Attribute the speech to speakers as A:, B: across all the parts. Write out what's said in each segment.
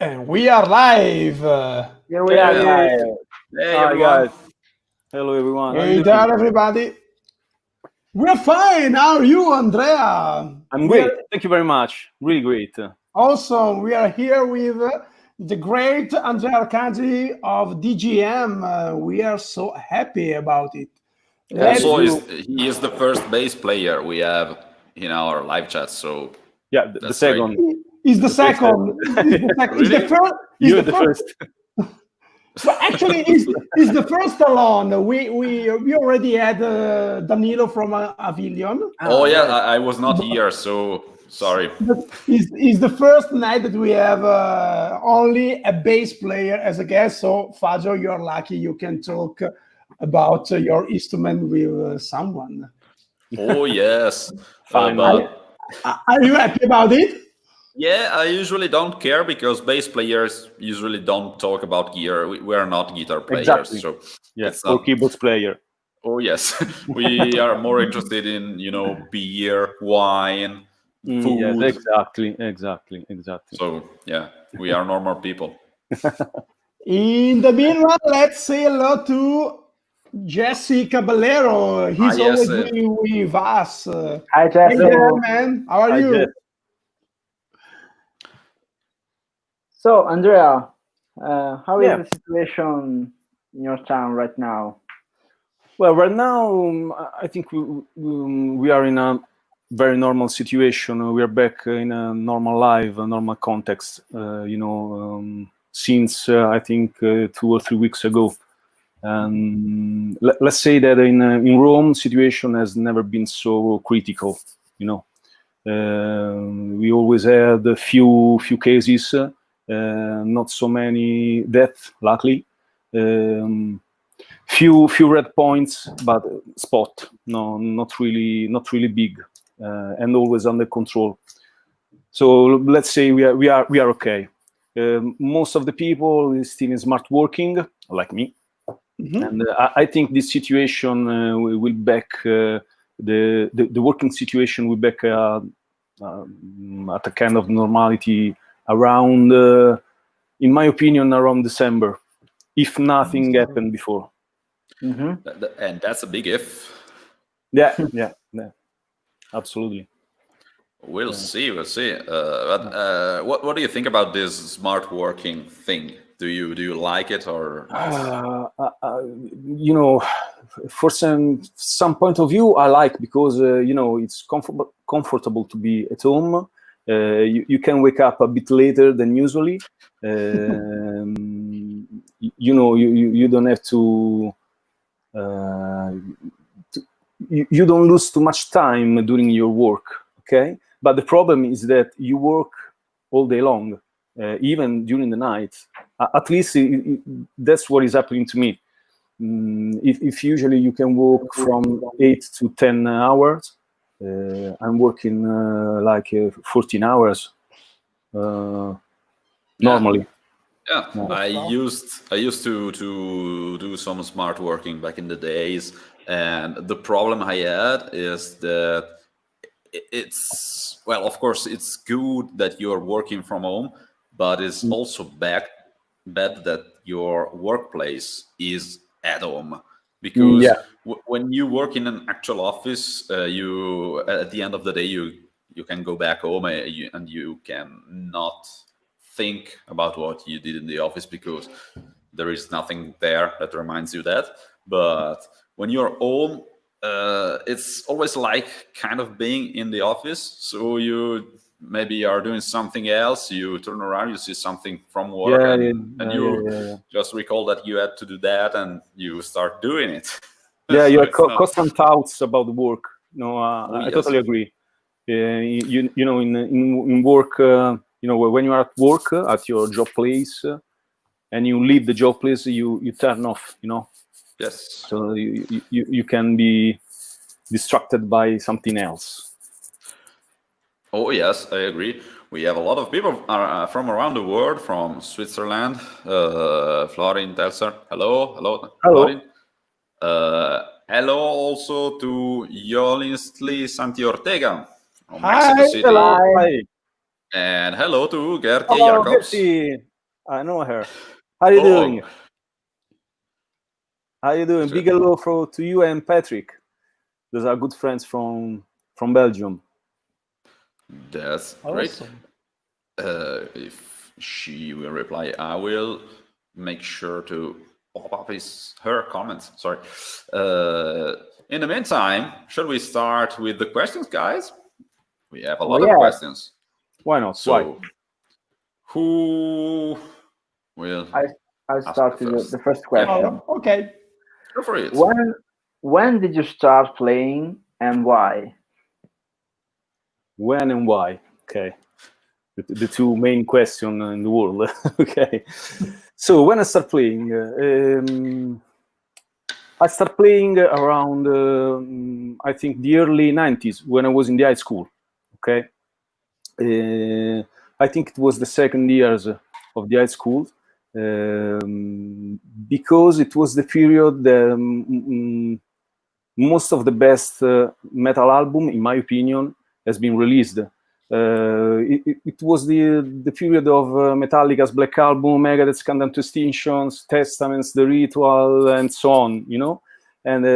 A: And we are live.
B: Here we are live.
C: Hey,
B: Hi,
C: everyone.
B: guys. Hello, everyone. How
A: Hey
B: you
A: there,
B: doing?
A: everybody. We're fine. How are you, Andrea?
B: I'm great. Thank you very much. Really great.
A: Awesome. We are here with the great Andrea Arcangeli of DGM. We are so happy about it.
C: Also, he is the first bass player we have in our live chat. So
B: yeah, the
C: that's
B: second.
C: great.
A: He's the second. He's the first.
B: You're the first.
A: But actually, it's the first alone. We already had Danilo from Avilion.
C: Oh yeah, I was not here, so sorry.
A: It's the first night that we have only a bass player as a guest. So Fabio, you're lucky. You can talk about your instrument with someone.
C: Oh yes.
B: Finally.
A: Are you happy about it?
C: Yeah, I usually don't care because bass players usually don't talk about gear. We are not guitar players,
B: Exactly.
C: so
B: yes, or keyboards player.
C: Oh yes, we are more interested in beer, wine, food.
B: Yes, exactly.
C: So yeah, we are normal people.
A: In the meanwhile, let's say hello to Jesse Caballero. He's always with us.
B: Hi, Jesse.
A: Hey there, man. How are you?
B: Jesse.
D: So, Andrea, how is the situation in your town right now?
B: Well, right now, I think we are in a very normal situation. We are back in a normal life, a normal context, since I think 2 or 3 weeks ago. And let's say that in Rome, situation has never been so critical. We always had a few cases. Not so many deaths, luckily. Few red points, but spot. No, not really big, and always under control. So let's say we are okay. Most of the people is still in smart working, like me, and I think this situation will back the working situation will back at a kind of normality around, in my opinion, around December, if nothing happened before.
C: And that's a big if.
B: Yeah, absolutely.
C: We'll see. But what do you think about this smart working thing? Do you like it or not?
B: For some point of view, I like, because it's comfortable to be at home. You can wake up a bit later than usually. You don't have to. You don't lose too much time during your work. Okay, but the problem is that you work all day long, even during the night. At least that's what is happening to me. If usually you can work from 8 to 10 hours, I'm working like 14 hours normally.
C: Yeah, I used to do some smart working back in the days, and the problem I had is that it's, well, of course it's good that you're working from home, but it's also bad that your workplace is at home, because when you work in an actual office, you at the end of the day you can go back home and you can not think about what you did in the office, because there is nothing there that reminds you that. But when you're home, it's always like kind of being in the office. So you maybe are doing something else, you turn around, you see something from work, and you just recall that you had to do that, and you start doing it.
B: Yeah, you have constant thoughts about the work. I totally agree. In work, when you are at work at your job place, and you leave the job place, you turn off.
C: Yes.
B: So you can be distracted by something else.
C: Oh yes, I agree. We have a lot of people from around the world, from Switzerland. Florin Telser, hello. Florin. Hello also to Yolinsley Santi Ortega from Mexico City.
A: Hello.
B: Hi.
C: And hello to Gertie
B: Hello,
C: Jacobs.
B: Gertie. I know her. How are you doing?
C: Oh,
B: How are you doing?
C: Sure.
B: Big hello to you and Patrick. Those are good friends from Belgium.
C: That's great.
A: Awesome.
C: If she will reply, I will make sure to pop up her comments. Sorry. In the meantime, shall we start with the questions, guys? We have a lot of questions.
B: Why not?
C: So,
B: Why?
C: who will?
D: I start with the first
C: Yeah.
D: question.
A: Oh, okay.
C: Go for it.
D: When did you start playing and why?
B: When and why? Okay. The two main questions in the world. Okay. So when I start playing, I started playing around, I think, the early 90s when I was in the high school. Okay. I think it was the second years of the high school, because it was the period most of the best metal album, in my opinion, has been released. It was the period of Metallica's Black Album, Megadeth's Countdown to Extinctions, Testaments, The Ritual, and so on, you know. And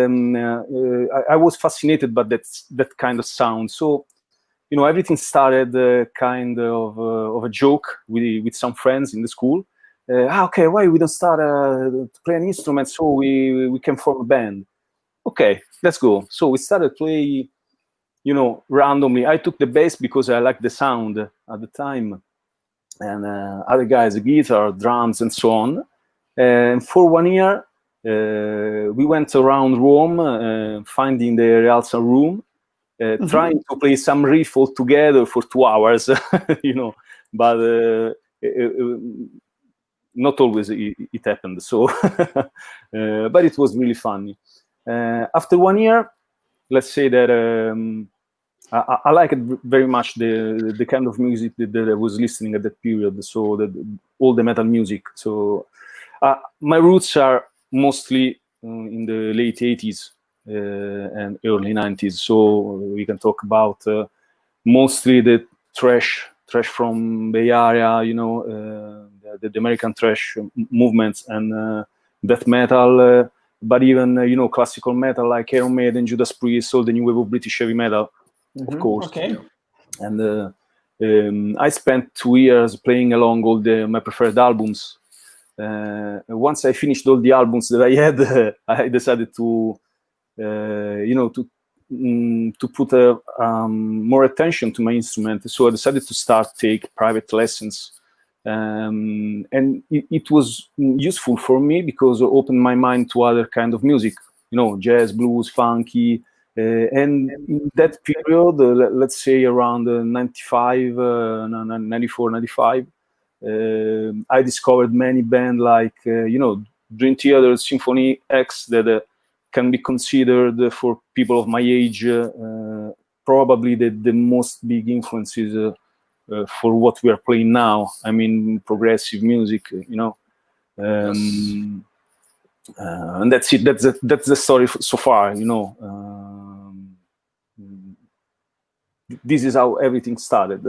B: I was fascinated by that kind of sound. So, you know, everything started kind of a joke with some friends in the school. Okay, why we don't start to play an instrument so we can form a band? Okay, let's go. So we started play, you know, randomly. I took the bass because I liked the sound at the time, and other guys, the guitar, drums, and so on. And for 1 year, we went around Rome, finding the rehearsal room, trying to play some riff all together for 2 hours, you know, but not always it happened. So, but it was really funny. After 1 year, let's say that I liked very much the kind of music that I was listening at that period. So all the metal music. So my roots are mostly in the late 80s and early 90s. So we can talk about mostly the thrash from Bay Area, you know, the American thrash movements, and death metal. But even you know, classical metal like Iron Maiden, Judas Priest, all the new wave of British heavy metal, of course.
A: Okay.
B: And I spent 2 years playing along all my preferred albums. Once I finished all the albums that I had, I decided to, you know, to put more attention to my instrument. So I decided to take private lessons. And it was useful for me because it opened my mind to other kind of music, you know, jazz, blues, funky. And in that period, let's say around 95, 94, 95, I discovered many bands like, you know, Dream Theater, Symphony X, that can be considered for people of my age probably the most big influences for what we are playing now. I mean, progressive music, you know. And that's it. That's the story so far, you know. This is how everything started.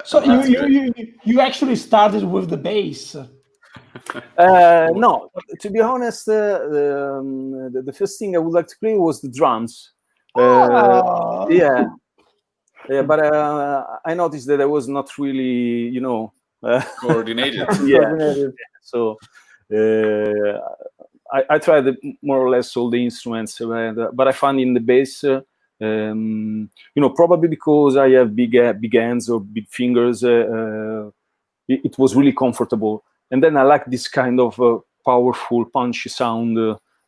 A: So you actually started with the bass.
B: No, to be honest, the first thing I would like to play was the drums. Yeah, but I noticed that I was not really, you know,
C: coordinated.
B: Yeah. So I tried more or less all the instruments, but I found in the bass, you know, probably because I have big hands or big fingers, it was really comfortable. And then I like this kind of powerful, punchy sound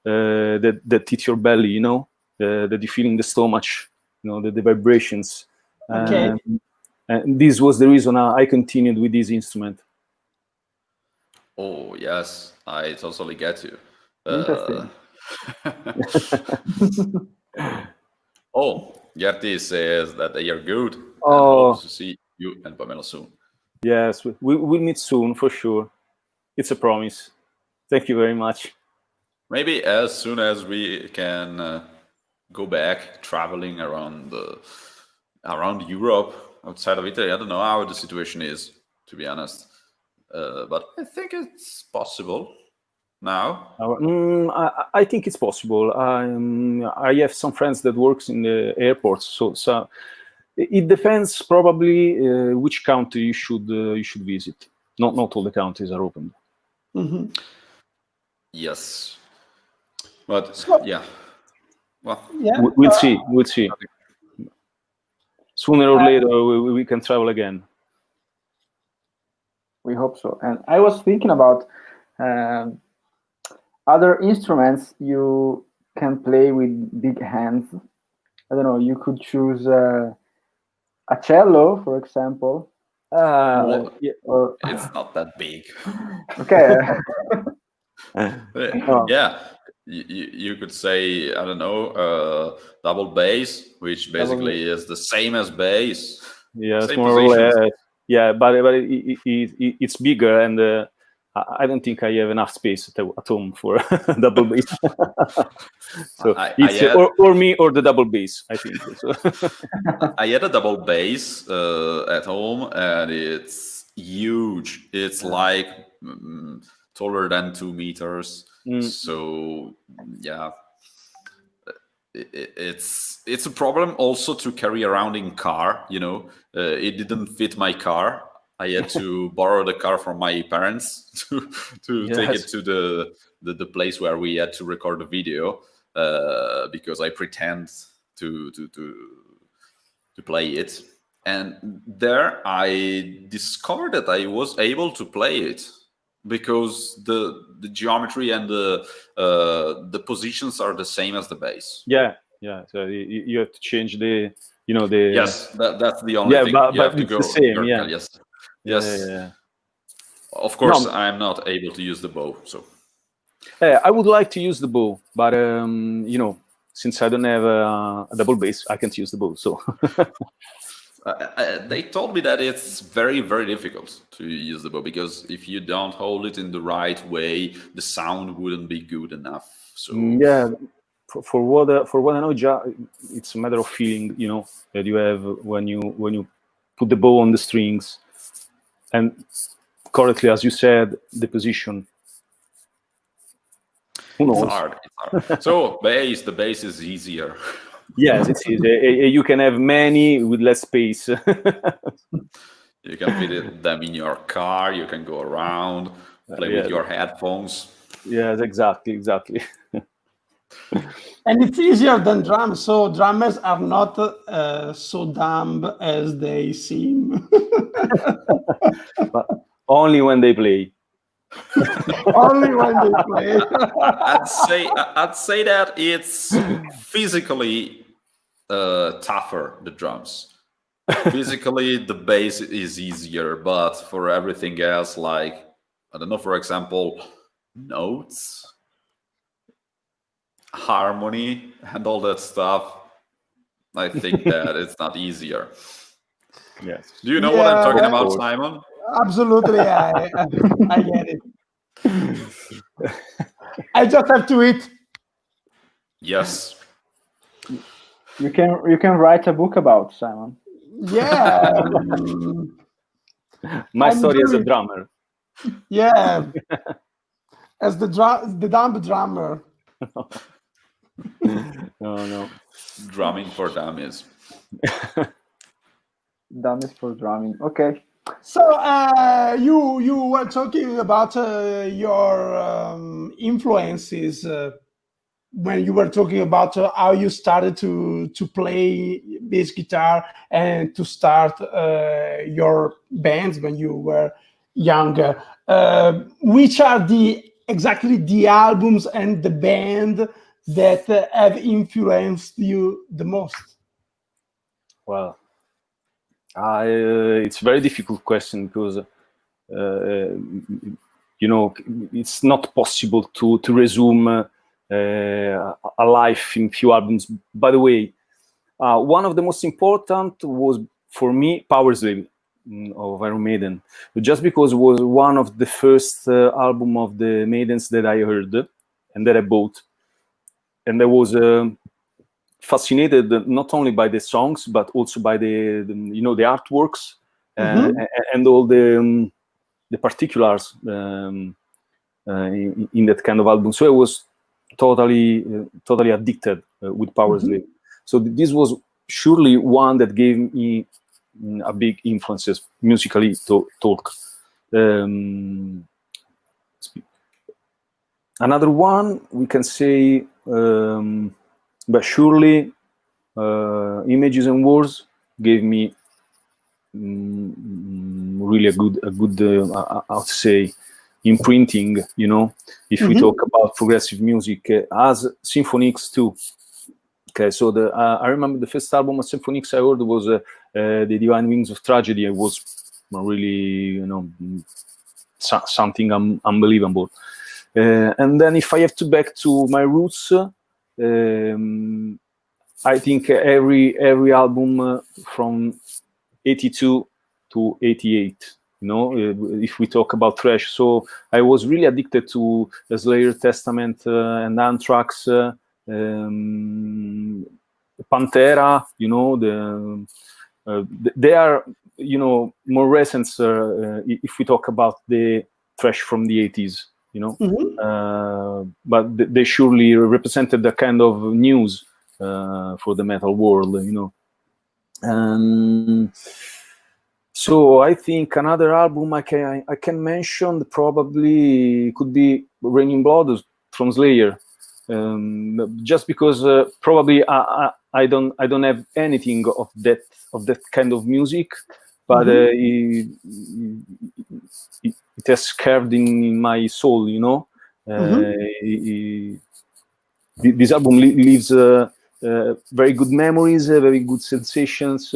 B: that hits your belly, you know, that you feel in the stomach, you know, the vibrations.
A: Okay.
B: And this was the reason I continued with this instrument.
C: Oh, yes, I totally get you.
D: Interesting.
C: Oh, Gerti says that they are good.
B: Oh.
C: And hope to see you and Pamela soon.
B: Yes, we'll meet soon for sure. It's a promise. Thank you very much.
C: Maybe as soon as we can go back traveling around around Europe, outside of Italy. I don't know how the situation is, to be honest. but I think it's possible now.
B: I think it's possible. I have some friends that works in the airports, so it depends probably which country you should visit. Not all the countries are open.
C: Yes, but yeah. Well,
A: Yeah.
B: We'll see. We'll see. Sooner or later, we can travel again.
D: We hope so. And I was thinking about other instruments you can play with big hands. I don't know. You could choose a cello, for example.
C: well,
D: Or
C: it's not that big.
D: okay.
C: Yeah, you could say, I don't know, double bass, which basically is the same as bass.
B: Yes,
C: Same
B: more or
C: positions.
B: less. Yeah, but it's bigger, and I don't think I have enough space at home for double bass. So it's or me or the double bass, I think. So.
C: I had a double bass at home, and it's huge. It's like taller than 2 meters. So yeah, it's a problem also to carry around in car. You know, it didn't fit my car. I had to borrow the car from my parents to take it to the place where we had to record the video, because I pretend to play it. And there I discovered that I was able to play it because the geometry and the positions are the same as the bass.
B: Yeah. So you have to change the the.
C: Yes, that's the only thing.
B: But
C: You have to
B: it's
C: go
B: the same.
C: vertical.
B: Yeah.
C: Yes.
B: Yeah.
C: Of course, I'm not able to use the bow. So
B: I would like to use the bow, but since I don't have a double bass, I can't use the bow. So
C: they told me that it's very, very difficult to use the bow because if you don't hold it in the right way, the sound wouldn't be good enough. So
B: yeah, for what I know, it's a matter of feeling, that you have when you put the bow on the strings, and correctly, as you said, the position. Who knows?
C: It's hard. So the bass is easier.
B: Yes, it's easy. You can have many with less space.
C: You can fit them in your car. You can go around, play with your headphones.
B: Yes, exactly.
A: And it's easier than drums, so drummers are not so dumb as they seem.
B: But only when they play.
A: Only when they play.
C: I'd say that it's physically tougher, the drums. Physically, the bass is easier, but for everything else, like, I don't know, for example, notes, harmony, and all that stuff, I think that it's not easier.
B: Yes.
C: Do you know what I'm talking about, Simon?
A: Absolutely, I get it. I just have to eat.
C: Yes.
D: You can write a book about Simon.
A: Yeah.
B: My story as a drummer.
A: Yeah. As the dumb drummer.
B: No.
C: Drumming for dummies.
D: Dummies for drumming. Okay.
A: So you were talking about your influences when you were talking about how you started to play bass guitar and to start your bands when you were younger. Which are exactly the albums and the band that have influenced you the most?
B: Well, it's a very difficult question because it's not possible to resume a life in few albums. By the way, one of the most important was for me Power Slave of Iron Maiden, just because it was one of the first album of the Maidens that I heard and that I bought, and I was fascinated not only by the songs but also by the artworks and all the the particulars in that kind of album. So I was totally addicted with Power Slave. So this was surely one that gave me a big influences musically to talk. Another one we can say, but surely Images and Words gave me really a good I would say imprinting, you know, if we talk about progressive music, as Symphony X too. Okay, so I remember the first album of Symphony X I heard was The Divine Wings of Tragedy. It was really, you know, something unbelievable. And then if I have to back to my roots, I think every album from 82 to 88, you know, if we talk about thrash. So I was really addicted to Slayer, Testament, and Anthrax, Pantera, you know, they are, you know, more recent if we talk about the thrash from the 80s, you know, but they surely represented the kind of news for the metal world, you know. So I think another album I can mention probably could be Raining Blood from Slayer, just because probably I don't have anything of that kind of music, but it has carved in my soul, you know. This album leaves very good memories, very good sensations.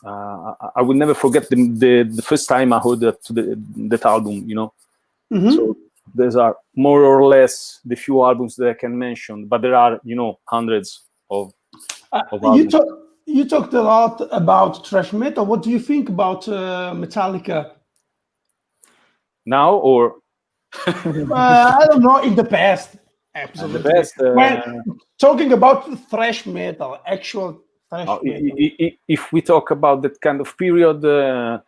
B: I will never forget the first time I heard that album, you know. So these are more or less the few albums that I can mention, but there are, you know, hundreds of albums.
A: You talked a lot about thrash metal. What do you think about Metallica?
B: Now or?
A: I don't know, in the past. Absolutely.
B: The best,
A: well, talking about thrash metal, actual thrash metal.
B: If we talk about that kind of period, they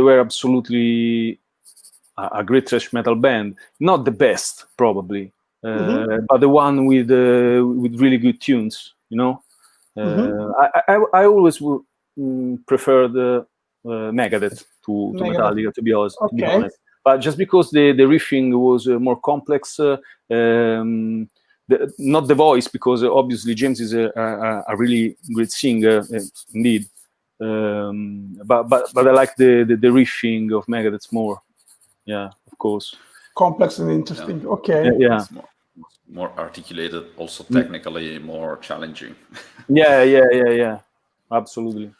B: were absolutely a great thrash metal band. Not the best, probably, but the one with really good tunes. You know, I always would prefer Megadeth to Metallica, to be honest.
A: Okay.
B: To be honest. But just because the riffing was more complex, not the voice, because obviously James is a really great singer, indeed. But I like the riffing of Megadeth more. Yeah, of course.
A: Complex and interesting.
C: Yeah.
A: Okay.
B: Yeah.
C: More articulated, also technically more challenging.
B: Yeah. Absolutely.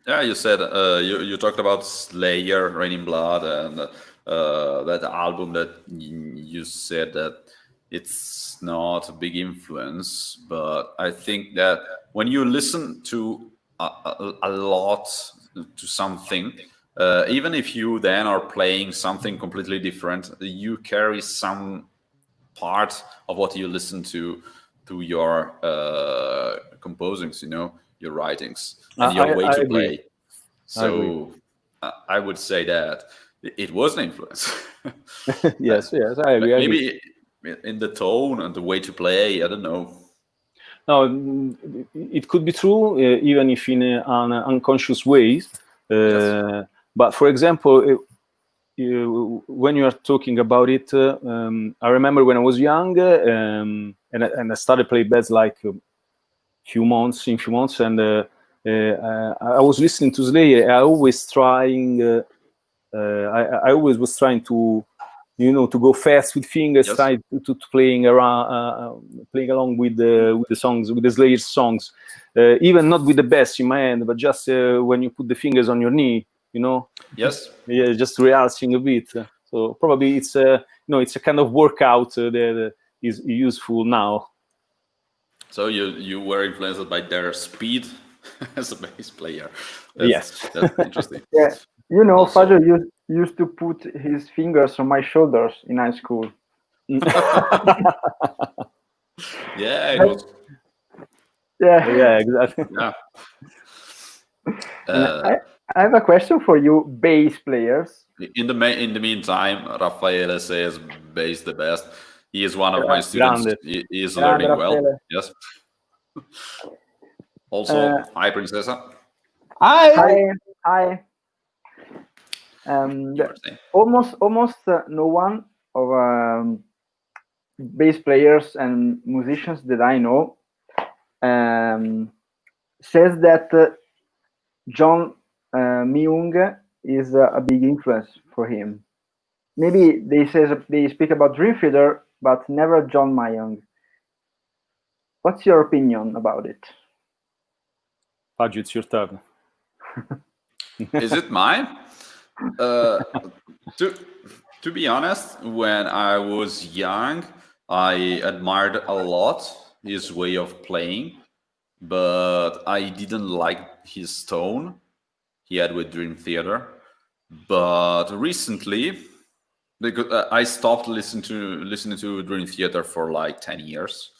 C: Yeah, you said you talked about Slayer, Raining Blood, and that album that you said that it's not a big influence, but I think that when you listen to a lot to something, even if you then are playing something completely different, you carry some part of what you listen to your composings, you know, your writings, and your way to play. So I would say that it was an influence.
B: yes, I agree.
C: Maybe in the tone and the way to play, I don't know.
B: No, it could be true, even if in an unconscious way.
C: Yes.
B: But for example, when you are talking about it, I remember when I was young, and I started playing bass like in few months, and I was listening to Slayer. I always was trying to, you know, to go fast with fingers,
C: Yes.
B: try to playing around, playing along with the songs, with the Slayer songs, even not with the bass in my hand, but just when you put the fingers on your knee, you know.
C: Yes.
B: Yeah, just rehearsing a bit. So probably it's it's a kind of workout that is useful now.
C: So you were influenced by their speed as a bass player.
B: Yes.
C: That's interesting.
D: Yeah, you know,
C: Also-
D: Fabio used to put his fingers on my shoulders in high school.
C: Yeah, it was.
D: Yeah,
B: Yeah, exactly.
C: Yeah.
D: And I have a question for you, bass players.
C: In the meantime, Raffaele says bass the best. He is one of my students.
B: Grande.
C: He is
D: Grande
C: learning well.
D: Raffaele.
C: Yes. Also, hi, Princesa.
A: Hi.
D: Hi, hi.
C: You were saying.
D: Almost no one of bass players and musicians that I know says that John Myung is a big influence for him. Maybe they speak about Dream Theater, but never John Myung. What's your opinion about it?
B: Fagio, it's your turn.
C: Is it mine? To be honest, when I was young, I admired a lot his way of playing, but I didn't like his tone he had with Dream Theater. But recently, because I stopped listening to Dream Theater for like 10 years.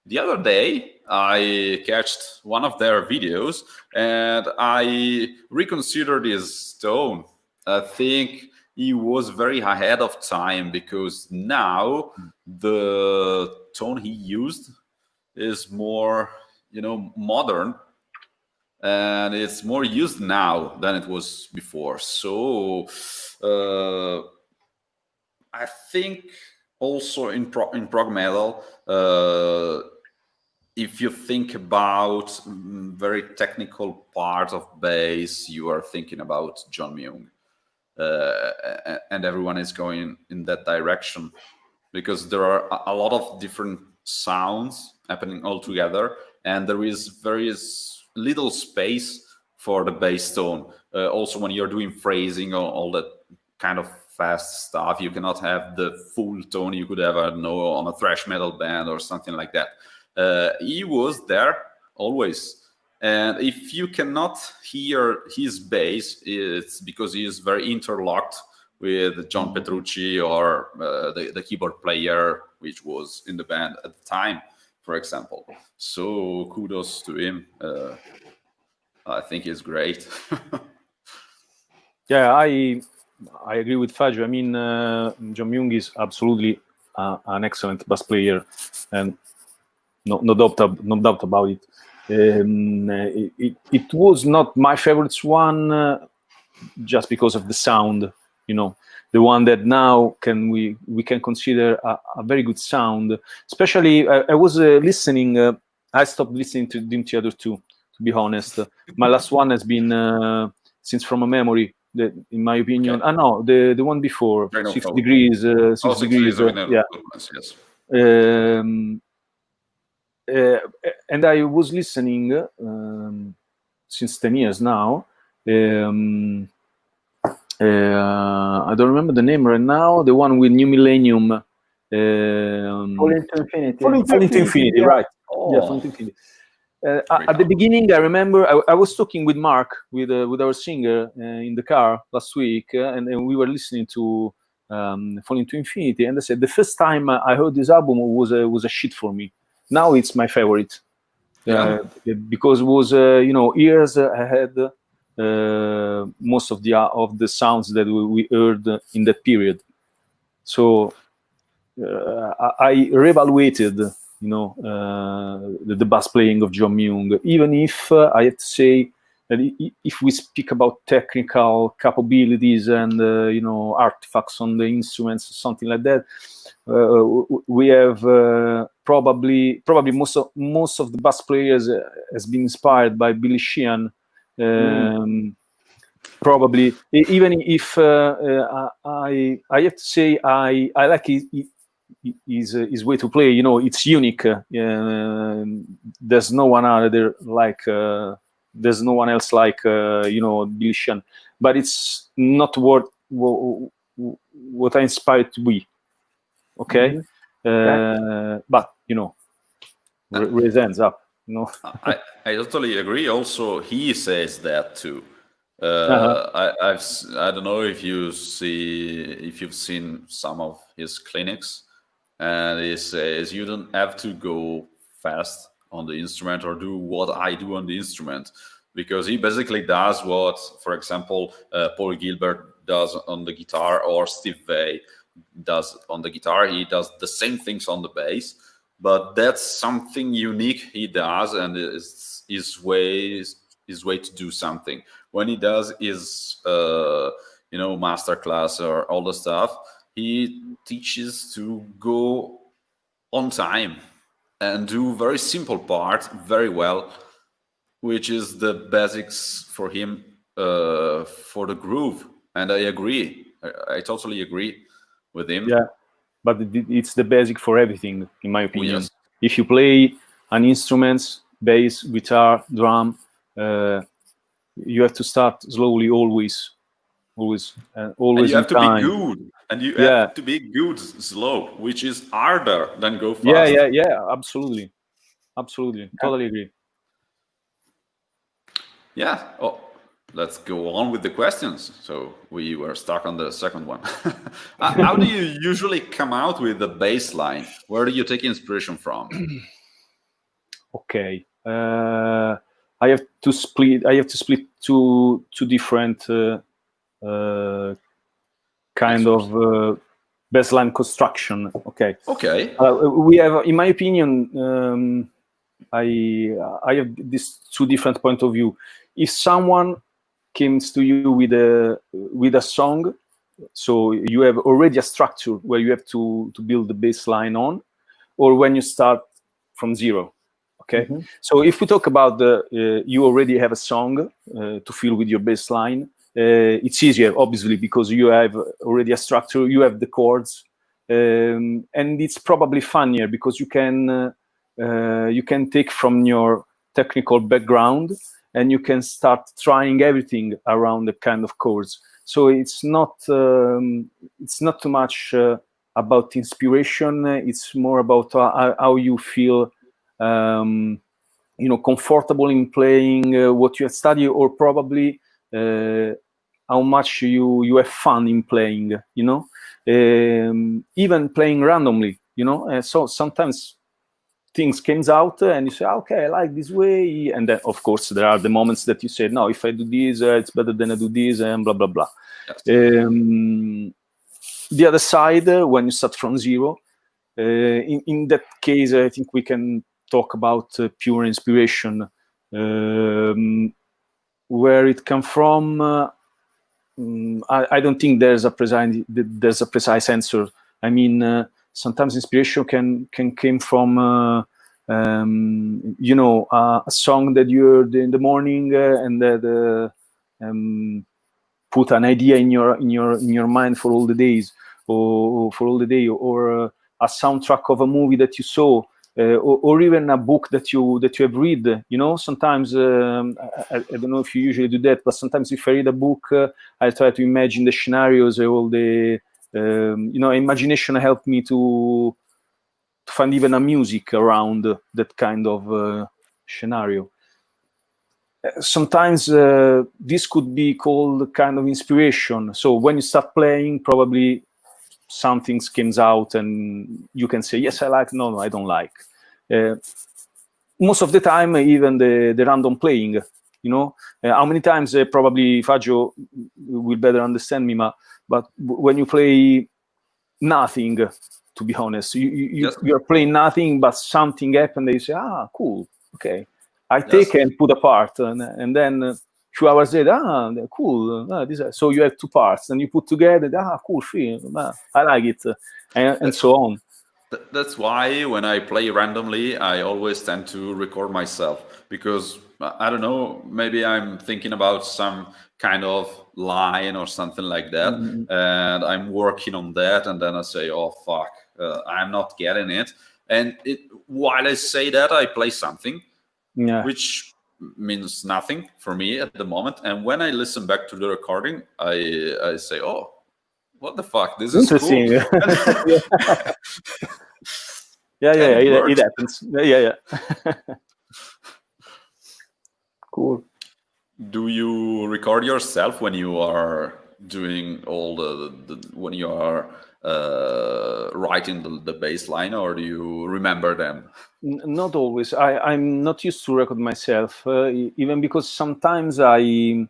C: The other day, I catched one of their videos and I reconsidered his tone. I think he was very ahead of time because now the tone he used is more, modern, and it's more used now than it was before. So I think also in prog metal, if you think about very technical part of bass, you are thinking about John Myung, and everyone is going in that direction because there are a lot of different sounds happening all together, and there is very little space for the bass tone. Also, when you're doing phrasing or all that kind of fast stuff, you cannot have the full tone you could have, I don't know, on a thrash metal band or something like that. He was there always, and if you cannot hear his bass, it's because he is very interlocked with John Petrucci or the keyboard player, which was in the band at the time, for example. So kudos to him. I think he's great.
B: Yeah, I agree with Fagio. I mean, John Myung is absolutely an excellent bass player, and no doubt about it. It was not my favorite one, just because of the sound. The one that now we can consider a very good sound. Especially, I was listening. I stopped listening to Dream Theater 2. To be honest, my last one has been since From a Memory. That, in my opinion,
C: Okay.
B: no, the one before, 6 degrees. 6 degrees. Yeah.
C: Yes.
B: And I was listening since 10 years now. I don't remember the name right now. The one with New Millennium.
D: Fall into Infinity.
B: Fall into Infinity,
A: yeah.
B: right?
C: Oh.
B: Yeah, Fall into Infinity. At the beginning, I remember I was talking with Mark, with our singer, in the car last week, and we were listening to Fall into Infinity, and I said the first time I heard this album was a shit for me. Now it's my favorite, because it was years ahead. Most of the sounds that we heard in that period. So I reevaluated, the bass playing of John Myung. Even if I have to say that if we speak about technical capabilities and artifacts on the instruments, something like that, we have probably most of the bass players has been inspired by Billy Sheehan. Probably, even if I have to say I like his way to play. It's unique. There's no one other like. There's no one else like Billy Sheehan. But it's not what I inspired to be. Okay, but raise hands up.
C: I totally agree. Also, he says that too. I don't know if you've seen some of his clinics, and he says you don't have to go fast on the instrument or do what I do on the instrument. because he basically does what, for example, Paul Gilbert does on the guitar, or Steve Vai does on the guitar. He does the same things on the bass, but that's something unique he does, and it's his way to do something. When he does his master class or all the stuff, he teaches to go on time and do very simple parts very well, which is the basics for him, for the groove. And I agree. I totally agree with him.
B: Yeah, but it's the basic for everything, in my opinion.
C: Yes.
B: If you play an instrument, bass, guitar, drum, you have to start slowly, always
C: And you have to
B: time.
C: be good, and you have to be good slow, which is harder than go fast.
B: Yeah, absolutely, totally agree.
C: Yeah. Oh, let's go on with the questions. So we were stuck on the second one. How do you usually come out with the bass line? Where do you take inspiration from?
B: Okay, I have to split two different kind of baseline construction. Okay. We have, in my opinion, I have these two different point of view. If someone comes to you with a song, so you have already a structure where you have to build the bass line on, or when you start from zero. Okay. So if we talk about you already have a song to fill with your bass line, it's easier, obviously, because you have already a structure, you have the chords, and it's probably funnier because you can take from your technical background and you can start trying everything around the kind of chords. So it's not too much about inspiration. It's more about how you feel, comfortable in playing what you have studied, or probably how much you have fun in playing. Even playing randomly. So sometimes things comes out and you say, okay, I like this way, and then of course there are the moments that you say, no, if I do this, it's better than I do this, and blah blah blah.
C: Yes.
B: The other side, when you start from zero, in that case, I think we can talk about pure inspiration. Where it comes from, I don't think there's a precise answer. I mean, sometimes inspiration can come from a song that you heard in the morning and that put an idea in your mind for all the days, or for all the day, or a soundtrack of a movie that you saw, or even a book that you have read. Sometimes I don't know if you usually do that, but sometimes if I read a book, I try to imagine the scenarios, all the imagination helped me to find even a music around that kind of scenario. Sometimes this could be called kind of inspiration. So when you start playing, probably something comes out and you can say, yes, I like, no, I don't like. Most of the time, even the random playing, how many times, probably Fagio will better understand me, but when you play nothing, to be honest, you're playing nothing, but something happened, they say, cool, okay, I take and put apart, and then 2 hours later, cool, so you have two parts, and you put together, cool, I like it, and so on.
C: That's why when I play randomly, I always tend to record myself, because I don't know, maybe I'm thinking about some kind of line or something like that, and I'm working on that, and then I say, oh fuck, I'm not getting it, and while I say that, I play something, which means nothing for me at the moment, and when I listen back to the recording, I say, oh, what the fuck, this is
B: interesting.
C: Cool.
B: It happens. Yeah.
D: Cool.
C: Do you record yourself when you are doing all the when you are writing the bass line, or do you remember them?
B: Not always. I'm not used to record myself, even because sometimes when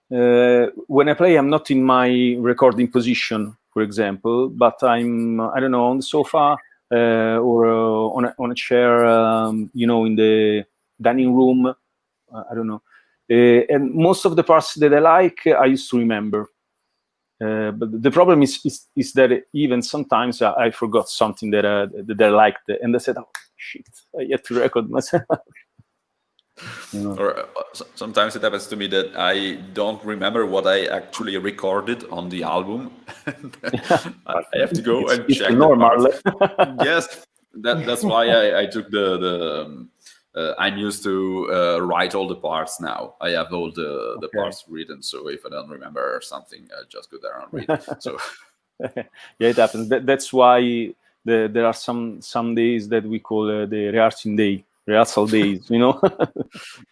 B: I play, I'm not in my recording position, for example, but I'm, I don't know, on the sofa or on a chair, in the dining room. I don't know. And most of the parts that I like, I used to remember. But the problem is that even sometimes I forgot something that I liked, and I said, "Oh shit, I had to record myself."
C: Or sometimes it happens to me that I don't remember what I actually recorded on the album. I have to go and check the
B: normal.
C: parts. Yes, that's why I took I'm used to write all the parts now. I have all the parts written, so if I don't remember something, I just go there and read. So
B: yeah, it happens. That's why there are some days that we call the rehearsal days.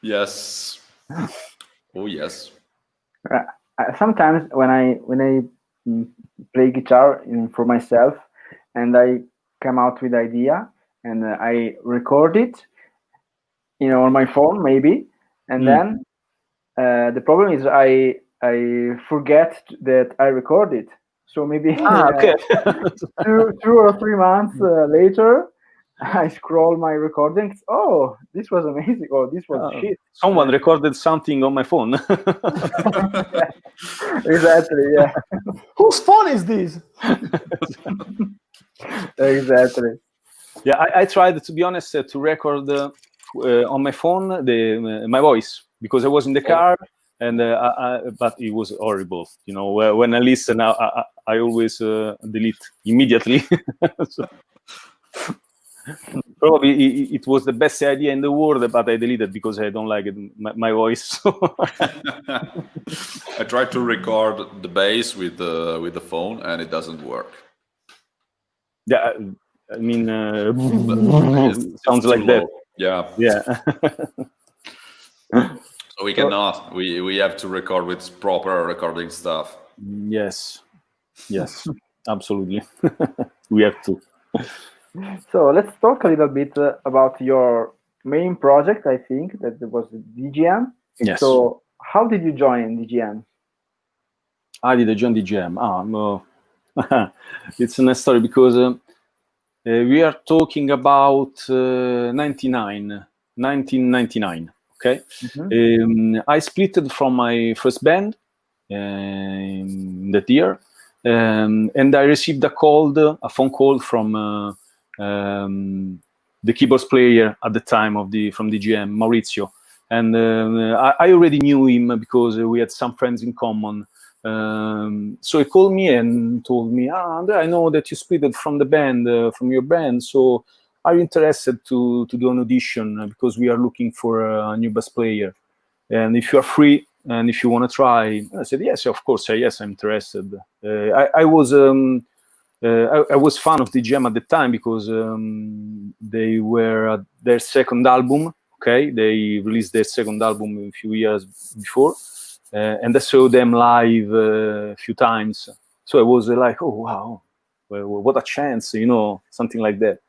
C: Yes. Oh yes.
D: Sometimes when I play guitar for myself, and I come out with idea, and I record it, on my phone maybe, and then the problem is I forget that I recorded. So maybe
B: okay.
D: 2 or 3 months later, I scroll my recordings. Oh, this was amazing! Oh, this was shit.
B: Someone recorded something on my phone.
D: Exactly. Yeah.
A: Whose phone is this?
D: Exactly.
B: Yeah, I tried, to be honest, to record on my phone my voice, because I was in the car, and but it was horrible. When I listen, I always delete immediately. So, probably it was the best idea in the world, but I deleted because I don't like it, my voice.
C: I tried to record the bass with the phone, and it doesn't work.
B: Yeah, I mean, sounds
C: it's
B: like that.
C: Low. Yeah. So we cannot. We have to record with proper recording stuff.
B: Yes, absolutely. We have to.
D: So let's talk a little bit about your main project. I think that was DGM.
B: Yes.
D: So how did you join DGM?
B: I did join DGM. It's a nice story, because we are talking about 1999. Okay. I split from my first band in that year, and I received a phone call from the keyboard player at the time from DGM, Maurizio, and I already knew him because we had some friends in common. So he called me and told me, Andrea, I know that you split from the band, from your band, so are you interested to do an audition, because we are looking for a new bass player, and if you are free and if you want to try. I said, yes, of course, yes, I'm interested. I was fan of DGM at the time, because they were at their second album. Okay, they released their second album a few years before. And I saw them live a few times. So I was like, oh, wow, well, what a chance, something like that.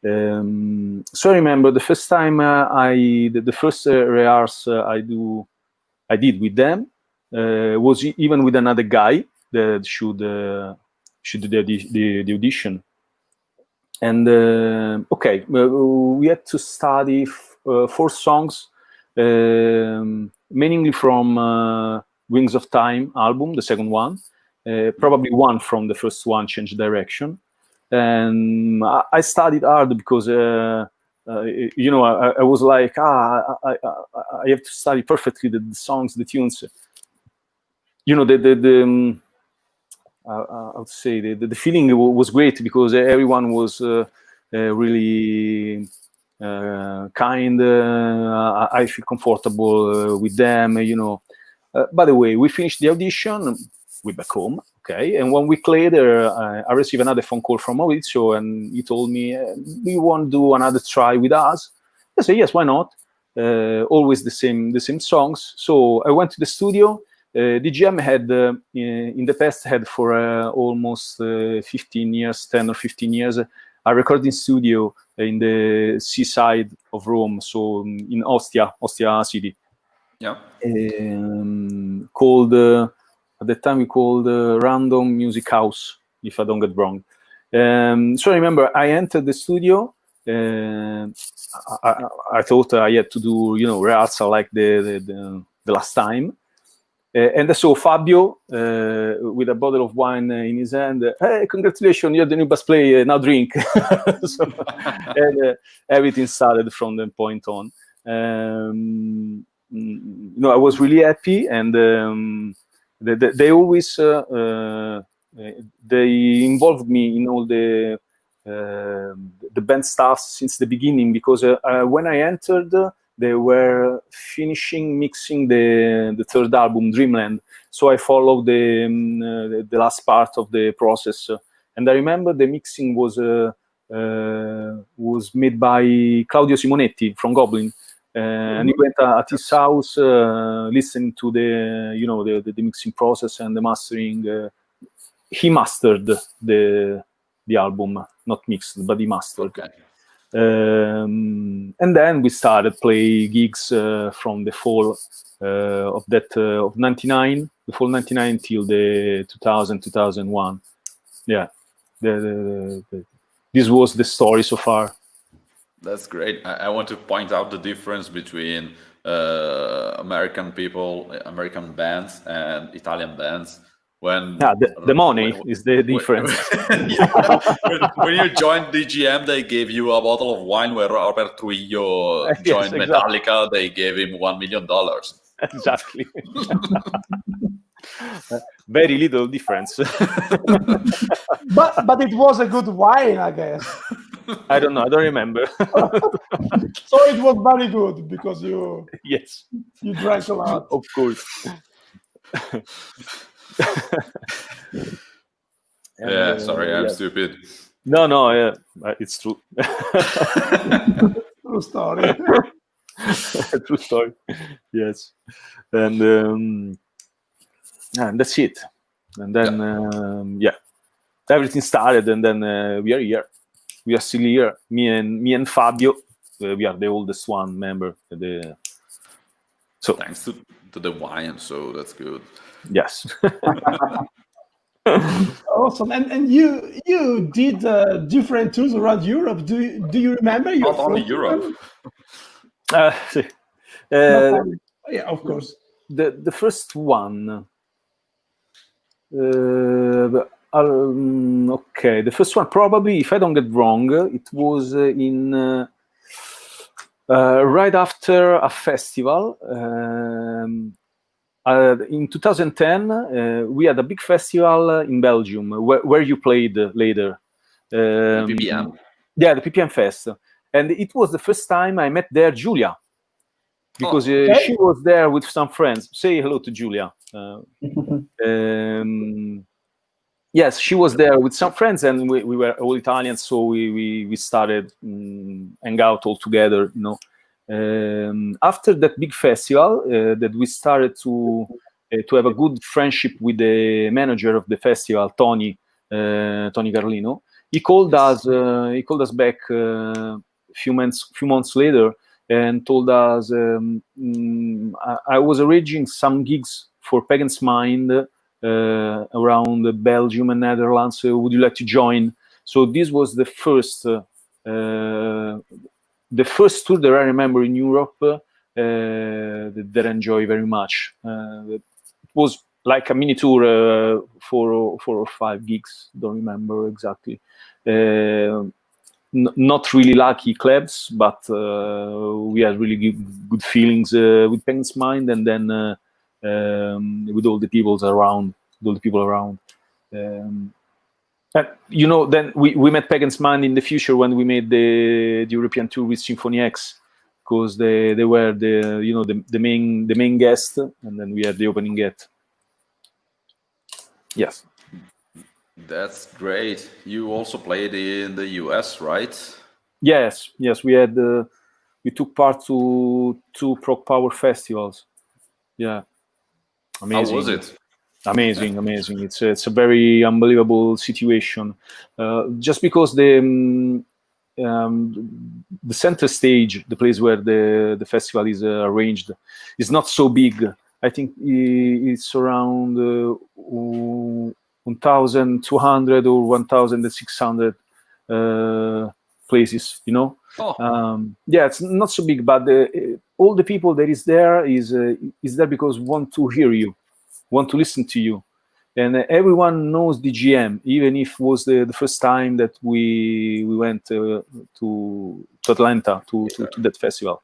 B: So I remember the first time the first rehearsal I did with them was even with another guy that should do the audition. And okay, we had to study 4 songs, mainly from Wings of Time album, the second one, probably one from the first one, Change Direction. And I studied hard because I was like, I have to study perfectly the songs, the tunes. I would say the feeling was great, because everyone was really kind. I feel comfortable with them, by the way, we finished the audition, we back home, okay, and 1 week later I received another phone call from Maurizio, and he told me, do you want to do another try with us? I said, yes, why not? Always the same songs. So I went to the studio, DGM had in the past had for almost 15 years, 10 or 15 years, a recording studio in the seaside of Rome, so in Ostia city.
C: Yeah.
B: Called at the time we called Random Music House, if I don't get wrong. So I remember I entered the studio. I thought I had to do, rehearsal like the last time. And I saw Fabio with a bottle of wine in his hand. Hey, congratulations, you're the new bass player, now drink. And everything started from that point on. I was really happy, and they always they involved me in all the band stuff since the beginning, because when I entered, they were finishing mixing the third album, Dreamland. So I followed the last part of the process, and I remember the mixing was made by Claudio Simonetti from Goblin. And he went at his house, listening to the mixing process and the mastering. He mastered the album, not mixed, but he mastered.
C: Okay.
B: And then we started play gigs from the fall of 99, the fall 99 till the 2001. Yeah, this was the story so far.
C: That's great. I want to point out the difference between American American bands and Italian bands. When
B: the money is the difference.
C: When you joined DGM, they gave you a bottle of wine. Where Robert Trujillo joined Metallica, they gave him $1 million.
B: Exactly. Very little difference.
A: but it was a good wine, I guess.
B: I don't know. I don't remember.
A: So it was very good because you drank a lot.
B: Of course.
C: Yeah, sorry, I'm stupid.
B: No, it's true.
A: True story.
B: True story. Yes, and that's it. And then everything started, and then we are here. We are still here. Me and Fabio. We are the oldest one member. So
C: thanks to the wine, so that's good.
B: Yes.
A: Awesome. And you did different tours around Europe. Do you remember your
C: Not only Europe.
A: Yeah, of course.
B: The first one. Okay, the first one probably, if I don't get wrong, it was in right after a festival. In 2010, we had a big festival in Belgium where you played later.
C: PPM.
B: Yeah, the PPM Fest. And it was the first time I met there Julia, because she was there with some friends. Say hello to Julia. Yes, she was there with some friends, and we were all Italians, so we started hang out all together, After that big festival, that we started to have a good friendship with the manager of the festival, Tony Carlino. He called us back a few months later and told us, I was arranging some gigs for Pagan's Mind around Belgium and Netherlands. So would you like to join? So this was the first tour that I remember in Europe that I enjoy very much. It was like a mini tour, 4 or 5 gigs. Don't remember exactly. Not really lucky clubs, but we had really good feelings with Pagan's Mind, and then with all the people around. And, then we met Pagan's Mind in the future when we made the European tour with Symphony X, because they were the main guest, and then we had the opening act. Yes.
C: That's great. You also played in the US, right?
B: Yes. We had we took part to 2 Prog Power festivals. Yeah. Amazing.
C: How was it?
B: Amazing. It's a very unbelievable situation. Just because the center stage, the place where the festival is arranged, is not so big. I think it's around 1,200 or 1,600 places. Yeah, it's not so big, but all the people that is there is there because want to hear you, want to listen to you, and everyone knows the GM, even if it was the first time that we went to Atlanta to that festival.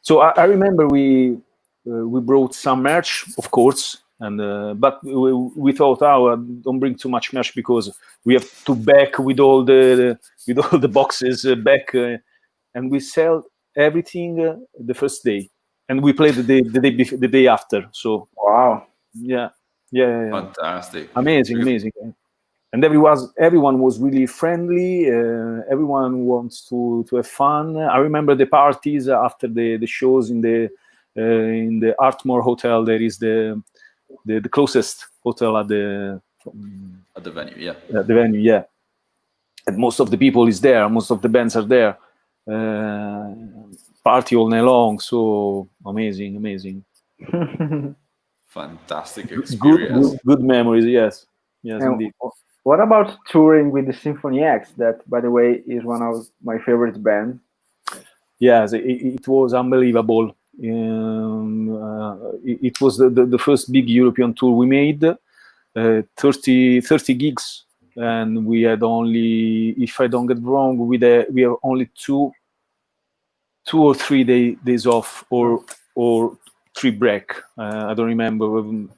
B: So I remember we brought some merch, of course, and but we thought, don't bring too much merch because we have to back with all the boxes back, and we sell everything the first day, and we played the day after. So
D: wow,
B: yeah.
C: Fantastic,
B: amazing. And everyone was really friendly. Everyone wants to have fun. I remember the parties after the shows in the Artmore Hotel. There is the closest hotel at the
C: venue. Yeah,
B: at the venue. Yeah, and most of the people is there. Most of the bands are there. Party all night long. So amazing.
C: Fantastic experience.
B: Good memories. Yes,
D: and
B: indeed.
D: What about touring with the Symphony X? That, by the way, is one of my favorite bands.
B: Yes, it was unbelievable. It was the first big European tour we made, 30 gigs, and we had only, if I don't get wrong, we have only two or 3 days off, or 3 break. I don't remember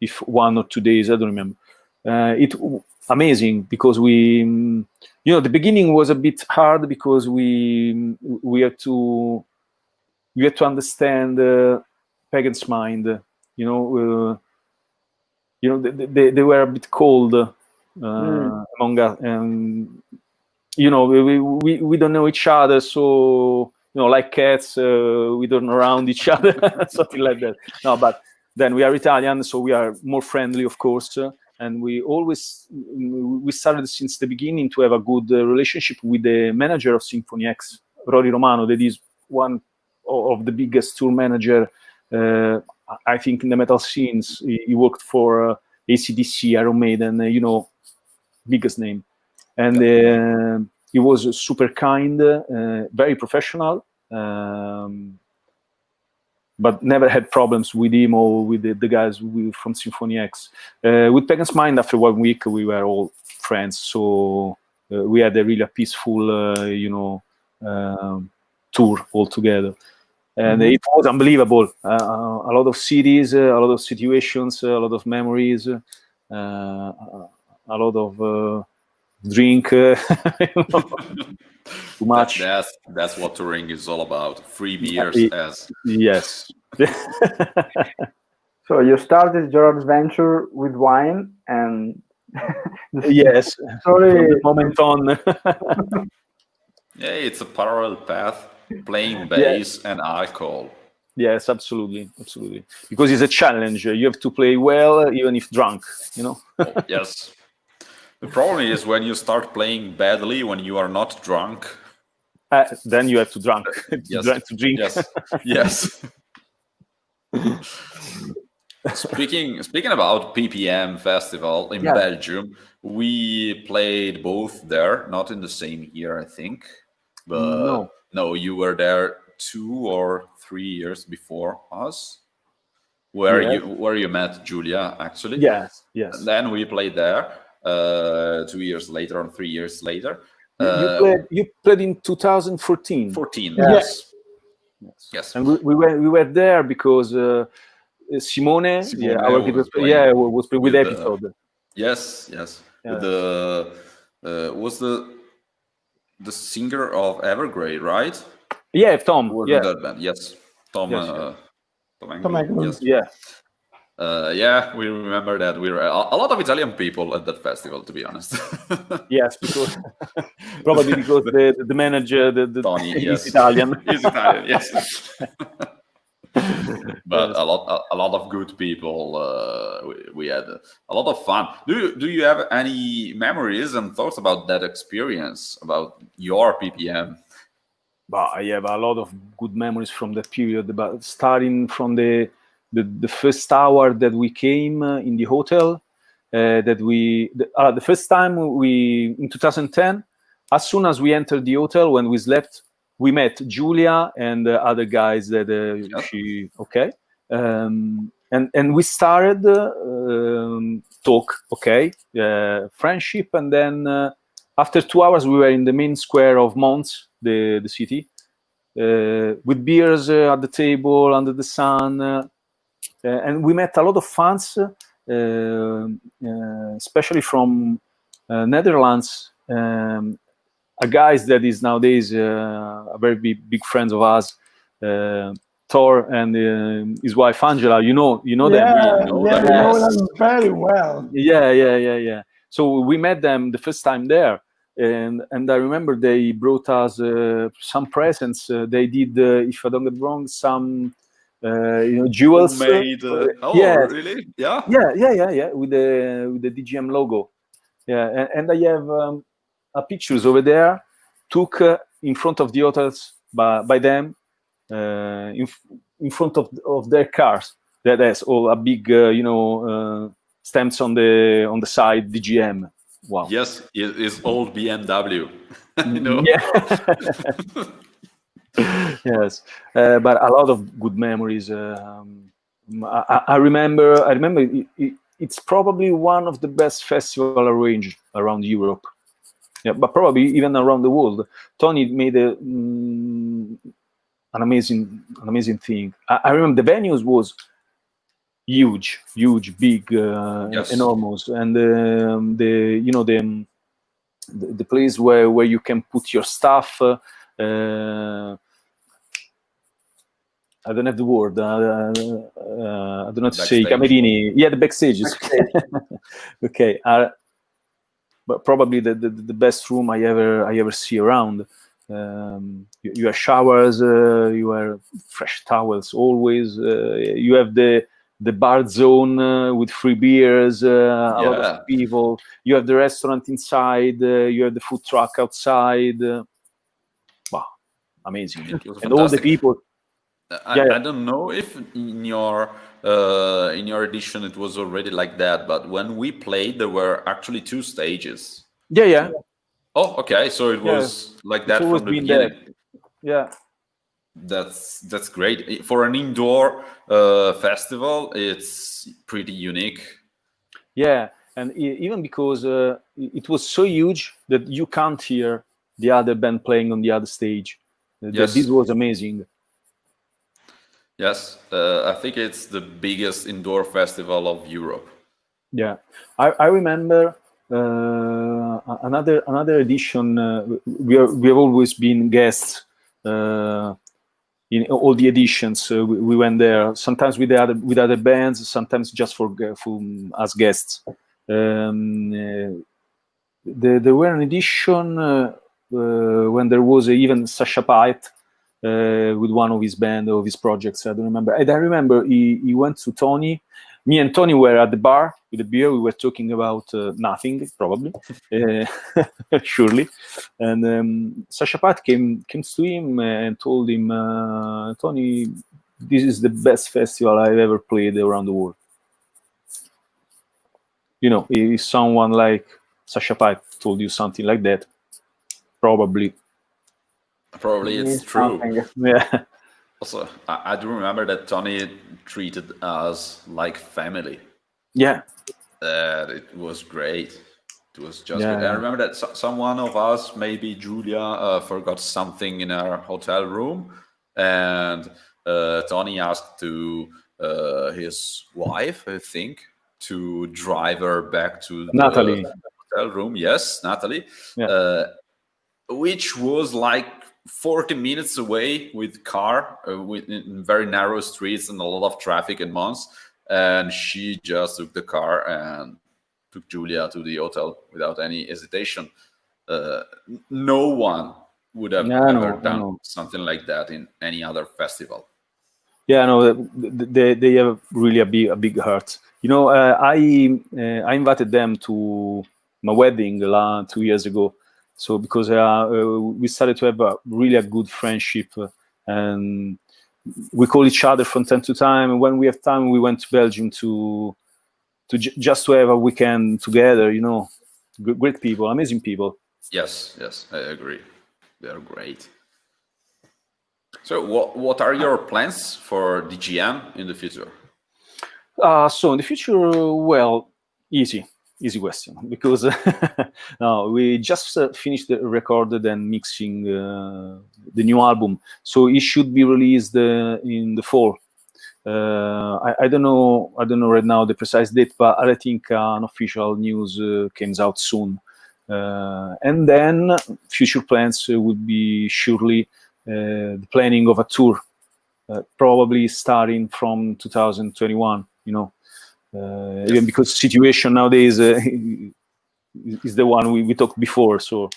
B: if 1 or 2 days. I don't remember. It amazing because we, the beginning was a bit hard because we had to understand Pagan's mind. They were a bit cold among us, and we don't know each other, so like cats, we don't around each other, something like that. No, but then we are Italian, so we are more friendly, of course. And we started since the beginning to have a good relationship with the manager of Symphony X, Rory Romano, that is one of the biggest tour manager, I think, in the metal scenes. He worked for AC/DC, Iron Maiden, biggest name. And he was super kind, very professional, but never had problems with him or with the guys from Symphony X. With Pagan's Mind, after 1 week, we were all friends. So we had a really peaceful, tour all together. And it was unbelievable. A lot of cities, a lot of situations, a lot of memories, a lot of drink. Too much.
C: That's what touring is all about. Free beers,
B: Yes.
D: So you started your adventure with wine, and
B: yes,
D: sorry,
B: from the moment on.
C: Yeah, it's a parallel path, playing bass and alcohol.
B: Yes, absolutely. Because it's a challenge. You have to play well, even if drunk.
C: Yes. The problem is when you start playing badly when you are not drunk.
B: Then you have to drink.
C: Yes. Speaking about PPM Festival in Belgium, we played both there, not in the same year, I think. But no, you were there 2 or 3 years before us, where you met Julia, actually.
B: Yes.
C: And then we played there 2 years later or 3 years later.
B: You played in 2014.
C: 14.
B: Yes. And we were there because Simone, our guitar was playing with Episode.
C: Yes. With was the singer of Evergrey, right?
B: Yeah, Tom.
C: That band. Yes, Tom. Tom
A: Eklund.
C: Yes. Yeah, we remember that. We were a lot of Italian people at that festival, to be honest.
B: Yes, because probably because the manager, Tony,
C: is
B: Italian.
C: He's Italian, yes. But
B: Yes.
C: a lot of good people. We had a lot of fun. Do you have any memories and thoughts about that experience, about your PPM?
B: But I have a lot of good memories from that period. But starting from the first hour that we came in the hotel, the first time we in 2010, as soon as we entered the hotel, when we slept, we met Julia and other guys that and we started talk, friendship, and then after 2 hours we were in the main square of Mons, the city, with beers at the table under the sun, and we met a lot of fans, especially from Netherlands. A guys that is nowadays a very big friends of us, Thor and his wife Angela. You know them.
A: Yeah,
C: know
A: yeah,
C: that,
A: we know
C: yes.
A: them very well.
B: Yeah. So we met them the first time there, and I remember they brought us some presents. They did, if I don't get wrong, some jewels.
C: Homemade.
B: Yeah.
C: Really? Yeah.
B: Yeah. With the DGM logo. Yeah, and I have pictures over there, took in front of the hotels by them, in front of their cars. That has all a big, stamps on the side, DGM. Wow.
C: Yes, it's old BMW.
B: Yeah. Yes, but a lot of good memories. I remember. It's probably one of the best festival arranged around Europe. Yeah, but probably even around the world. Tony made an amazing thing. I remember the venues was huge, big,
C: Yes.
B: enormous, and the place where you can put your stuff. I don't have the word. I don't know how to say. Camerini. Yeah, the backstages. Okay. But probably the best room I ever see around. You have showers. You have fresh towels always. You have the bar zone with free beers. A lot of people. You have the restaurant inside. You have the food truck outside. Wow, amazing! And all the people.
C: I don't know if in your edition it was already like that, but when we played, there were actually 2 stages.
B: Yeah.
C: Oh, okay. So it was like that from the beginning.
B: Yeah.
C: That's great for an indoor festival. It's pretty unique.
B: Yeah, and even because it was so huge that you can't hear the other band playing on the other stage.
C: Yes.
B: This was amazing.
C: Yes, I think it's the biggest indoor festival of Europe.
B: Yeah, I remember another edition. We have always been guests in all the editions. We went there sometimes with other bands, sometimes just for as guests. There were an edition when there was even Sasha Pite. With one of his band, of his projects, I don't remember. And I remember he went to Tony. Me and Tony were at the bar with a beer. We were talking about nothing, probably, surely. And Sasha Pat came to him and told him, Tony, this is the best festival I've ever played around the world. If someone like Sasha Pat told you something like that, probably
C: it's true.
B: Yeah.
C: Also, I do remember that Tony treated us like family.
B: Yeah.
C: It was great. It was just good. I remember that someone of us, maybe Julia, forgot something in our hotel room, and Tony asked to his wife, I think, to drive her back to
B: Natalie.
C: the hotel room. Yes, Natalie.
B: Yeah.
C: Which was like 40 minutes away with car, in very narrow streets and a lot of traffic in Mons. And she just took the car and took Julia to the hotel without any hesitation. No one would have ever done something like that in any other festival.
B: Yeah, no, they have really a big heart. I invited them to my wedding 2 years ago. So because we started to have a good friendship, and we call each other from time to time. And when we have time, we went to Belgium just to have a weekend together. Great people, amazing people.
C: Yes, I agree. They're great. So what are your plans for DGM in the future?
B: So in the future, well, easy question, because no, we just finished recorded and mixing the new album, so it should be released in the fall. I don't know right now the precise date, but I think an official news comes out soon, and then future plans would be surely the planning of a tour, probably starting from 2021. Even because situation nowadays is the one we talked before. So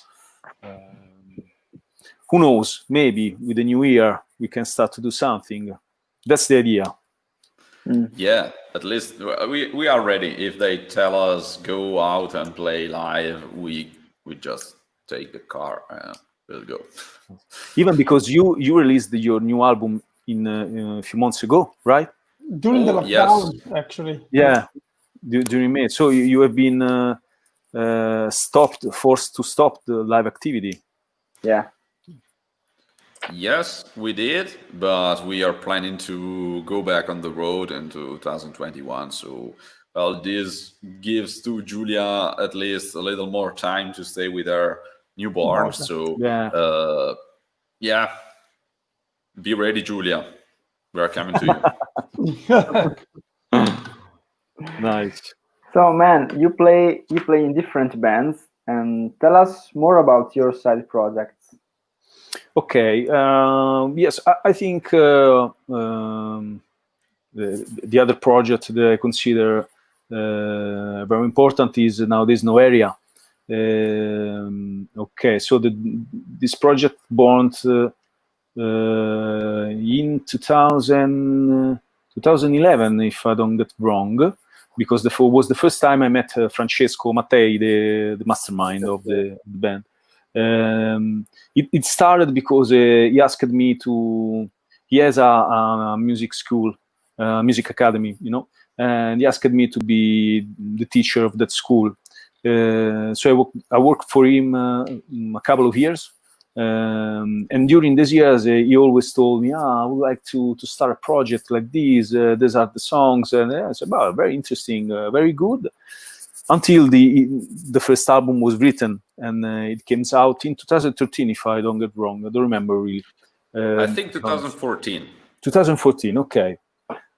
B: who knows? Maybe with the new year we can start to do something. That's the idea.
C: Yeah, at least we are ready. If they tell us go out and play live, we just take the car and we'll go.
B: Even because you released your new album in a few months ago, right?
A: During the lockdown, actually.
B: Yeah, during May. So you have been forced to stop the live activity.
D: Yeah.
C: Yes, we did, but we are planning to go back on the road in 2021. So, well, this gives to Julia at least a little more time to stay with her newborn.
A: Okay.
C: So,
B: yeah,
C: be ready, Julia. We are coming to you.
B: Nice.
D: So, man, you play in different bands, and tell us more about your side projects.
B: Okay. Yes, I think the other project that I consider very important is nowadays No Area. Okay, so this project born in 2011, if I don't get wrong, because was the first time I met Francesco Mattei, the mastermind of the band. It started because he asked me to. He has a music school, music academy, and he asked me to be the teacher of that school. So I worked for him a couple of years, and during these years, he always told me, "I would like to start a project like this. These are the songs," and I said, "Wow, very interesting, very good." Until the first album was written, and it came out in 2013, if I don't get wrong. I don't remember really.
C: I think 2014.
B: 2014, okay.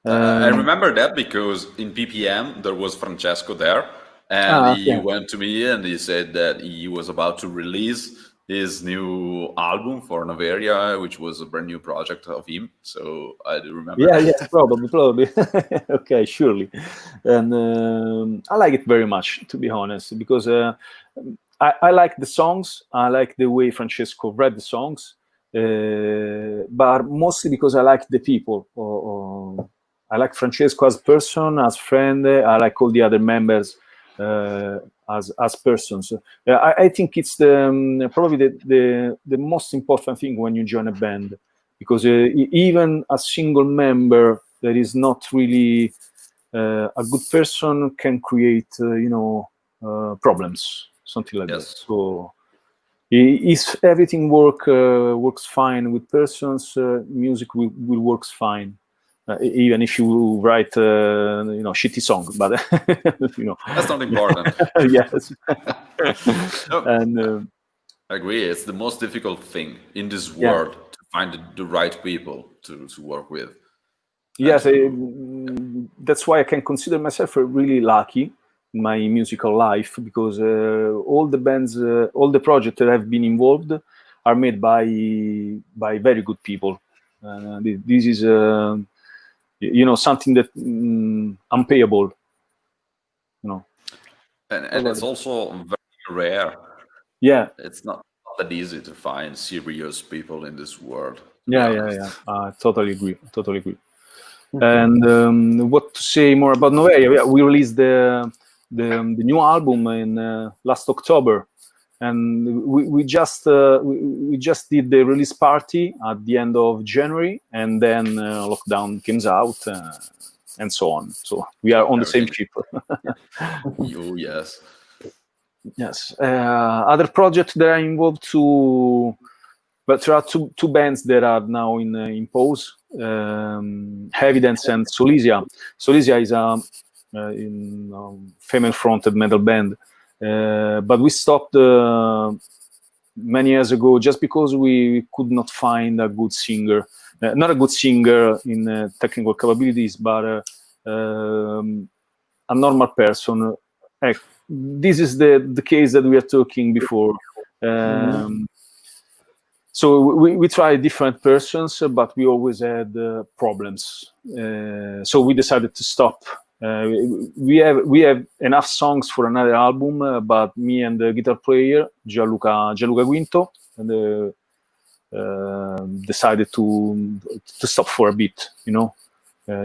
C: I remember that because in PPM there was Francesco there, and he went to me and he said that he was about to release his new album for Noveria, which was a brand new project of him. So I do remember.
B: Yeah, probably. Okay, surely. And I like it very much, to be honest, because I like the songs. I like the way Francesco read the songs, but mostly because I like the people. I like Francesco as person, as friend. I like all the other members as persons. I think it's probably the most important thing when you join a band, because even a single member that is not really a good person can create problems, something like that. So if everything works fine with persons, music will works fine. Even if you write shitty song, but
C: that's not important.
B: Yes. And
C: I agree, it's the most difficult thing in this world to find the right people to work with.
B: Yes, that's why I can consider myself really lucky in my musical life, because all the bands, all the projects that I've been involved are made by very good people. This is something that unpayable,
C: and it's also very rare.
B: Yeah,
C: it's not that easy to find serious people in this world.
B: Yeah. I totally agree. And what to say more about Noveria? We released the new album in last October, and we just did the release party at the end of January, and then lockdown comes out, and so on. So we are on the same ship.
C: Oh, yes.
B: Yes. Other projects that are involved to, but there are two bands that are now in pause. Evidence and Solisia. Solisia is a female-fronted metal band, but we stopped many years ago just because we could not find a good singer. Not a good singer in technical capabilities, but a normal person. This is the case that we are talking before. So we tried different persons, but we always had problems. So we decided to stop. We have enough songs for another album, but me and the guitar player Gianluca Guinto decided to stop for a bit,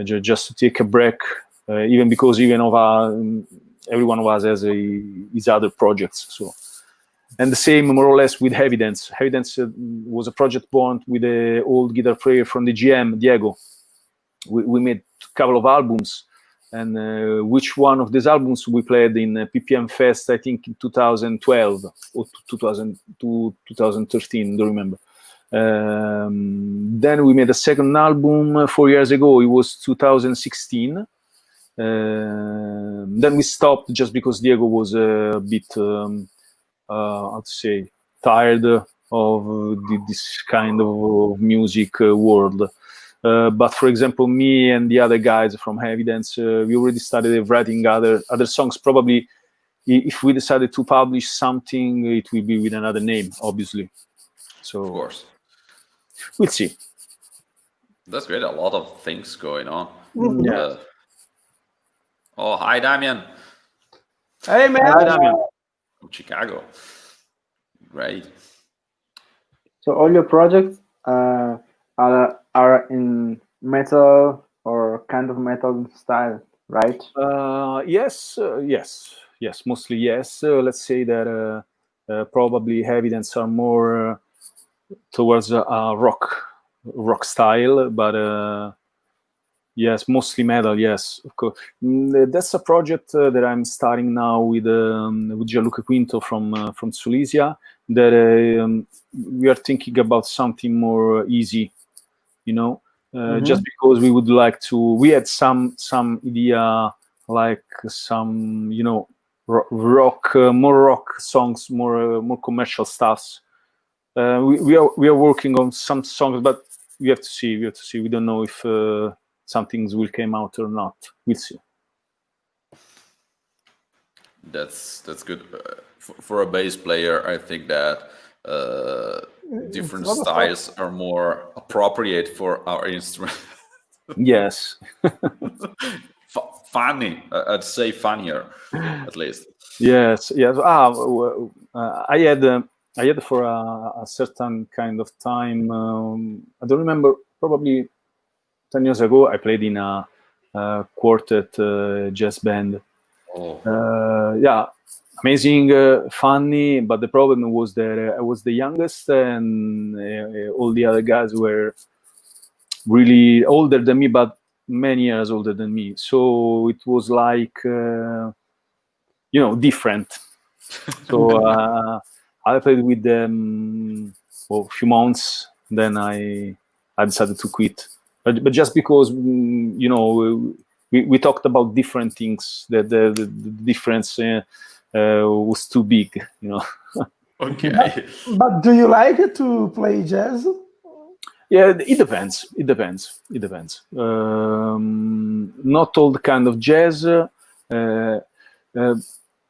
B: just to take a break. Even because every one of us has his other projects. So. And the same, more or less, with Evidence. Evidence was a project born with the old guitar player from the GM, Diego. We made a couple of albums, and which one of these albums we played in PPM Fest, I think in 2012 or 2013, don't remember. Then we made a second album 4 years ago. It was 2016. Then we stopped just because Diego was a bit... I'd say tired of this kind of music world. But for example, me and the other guys from Evidence, we already started writing other songs. Probably, if we decided to publish something, it will be with another name, obviously. So,
C: of course,
B: we'll see.
C: That's great. A lot of things going on.
B: Yeah.
C: Oh, hi, Damian.
A: Hey, man.
B: Hi, Damian.
C: From Chicago. Great.
D: So all your projects are in metal or kind of metal style, right?
B: Yes, mostly yes. Let's say that probably Evidence are more towards rock style, but yes, mostly metal. Yes, of course. That's a project that I'm starting now with Gianluca Quinto from Solisia. That we are thinking about something more easy, just because we would like to. We had some idea, like some rock, more rock songs, more commercial stuffs. We are working on some songs, but we have to see. We don't know if some things will come out or not. We'll see.
C: That's good. For a bass player, I think that different styles are more appropriate for our instrument.
B: Yes.
C: Funny, I'd say funnier, at least.
B: Yes. I had for a certain kind of time. I don't remember. Probably 10 years ago, I played in a quartet jazz band. Amazing, funny, but the problem was that I was the youngest, and all the other guys were really older than me, but many years older than me. So it was like, different. So I played with them for a few months, then I decided to quit. But just because, we talked about different things, that the difference was too big,
C: Okay.
A: But do you like to play jazz?
B: Yeah, it depends. Not all the kind of jazz.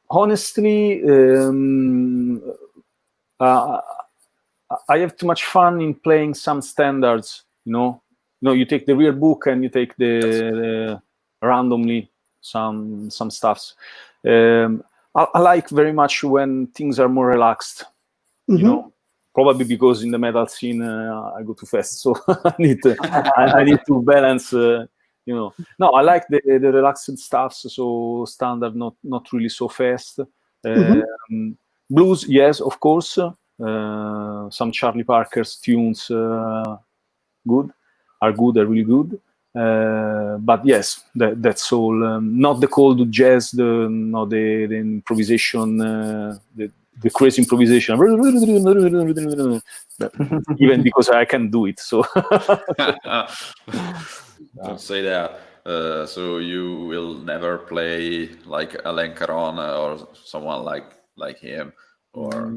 B: Honestly, I have too much fun in playing some standards. You take the real book and you take the randomly some stuffs. I like very much when things are more relaxed. Probably because in the metal scene I go too fast, so I need to balance you know. No, I like the relaxed stuffs, so standard, not really so fast. Blues, yes, of course. Some Charlie Parker's tunes, good, are really good. But yes, that's all. Not the cold jazz, the improvisation, the crazy improvisation. Even because I can do it, so.
C: Don't say that. So you will never play like Alain Caron or someone like him, or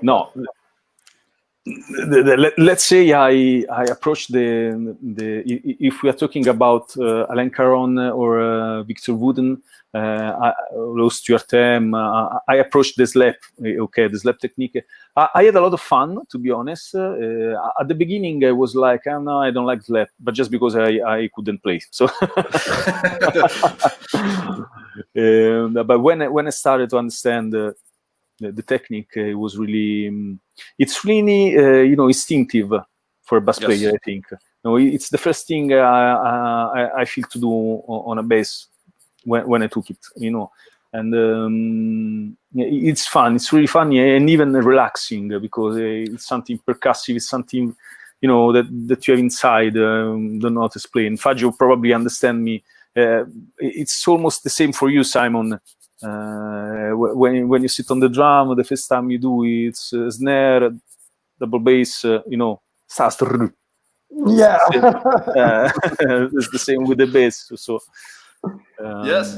B: no. Let's say I approach the if we are talking about Alain Caron or Victor Wooden or Stuart M, I approach the slap, the slap technique. I had a lot of fun, to be honest. At the beginning, I was like, oh, no, I don't like slap, but just because I couldn't play. So, but when I started to understand the technique, it was really, it's really, instinctive for a bass player, I think. It's the first thing I feel to do on a bass when I took it, and it's fun. It's really funny and even relaxing because it's something percussive. It's something, that you have inside. Don't know how to explain. Fagio probably understand me. It's almost the same for you, Simon. When you sit on the drum, the first time you do it's snare, double bass,
A: Yeah.
B: It's the same with the bass. So
C: yes,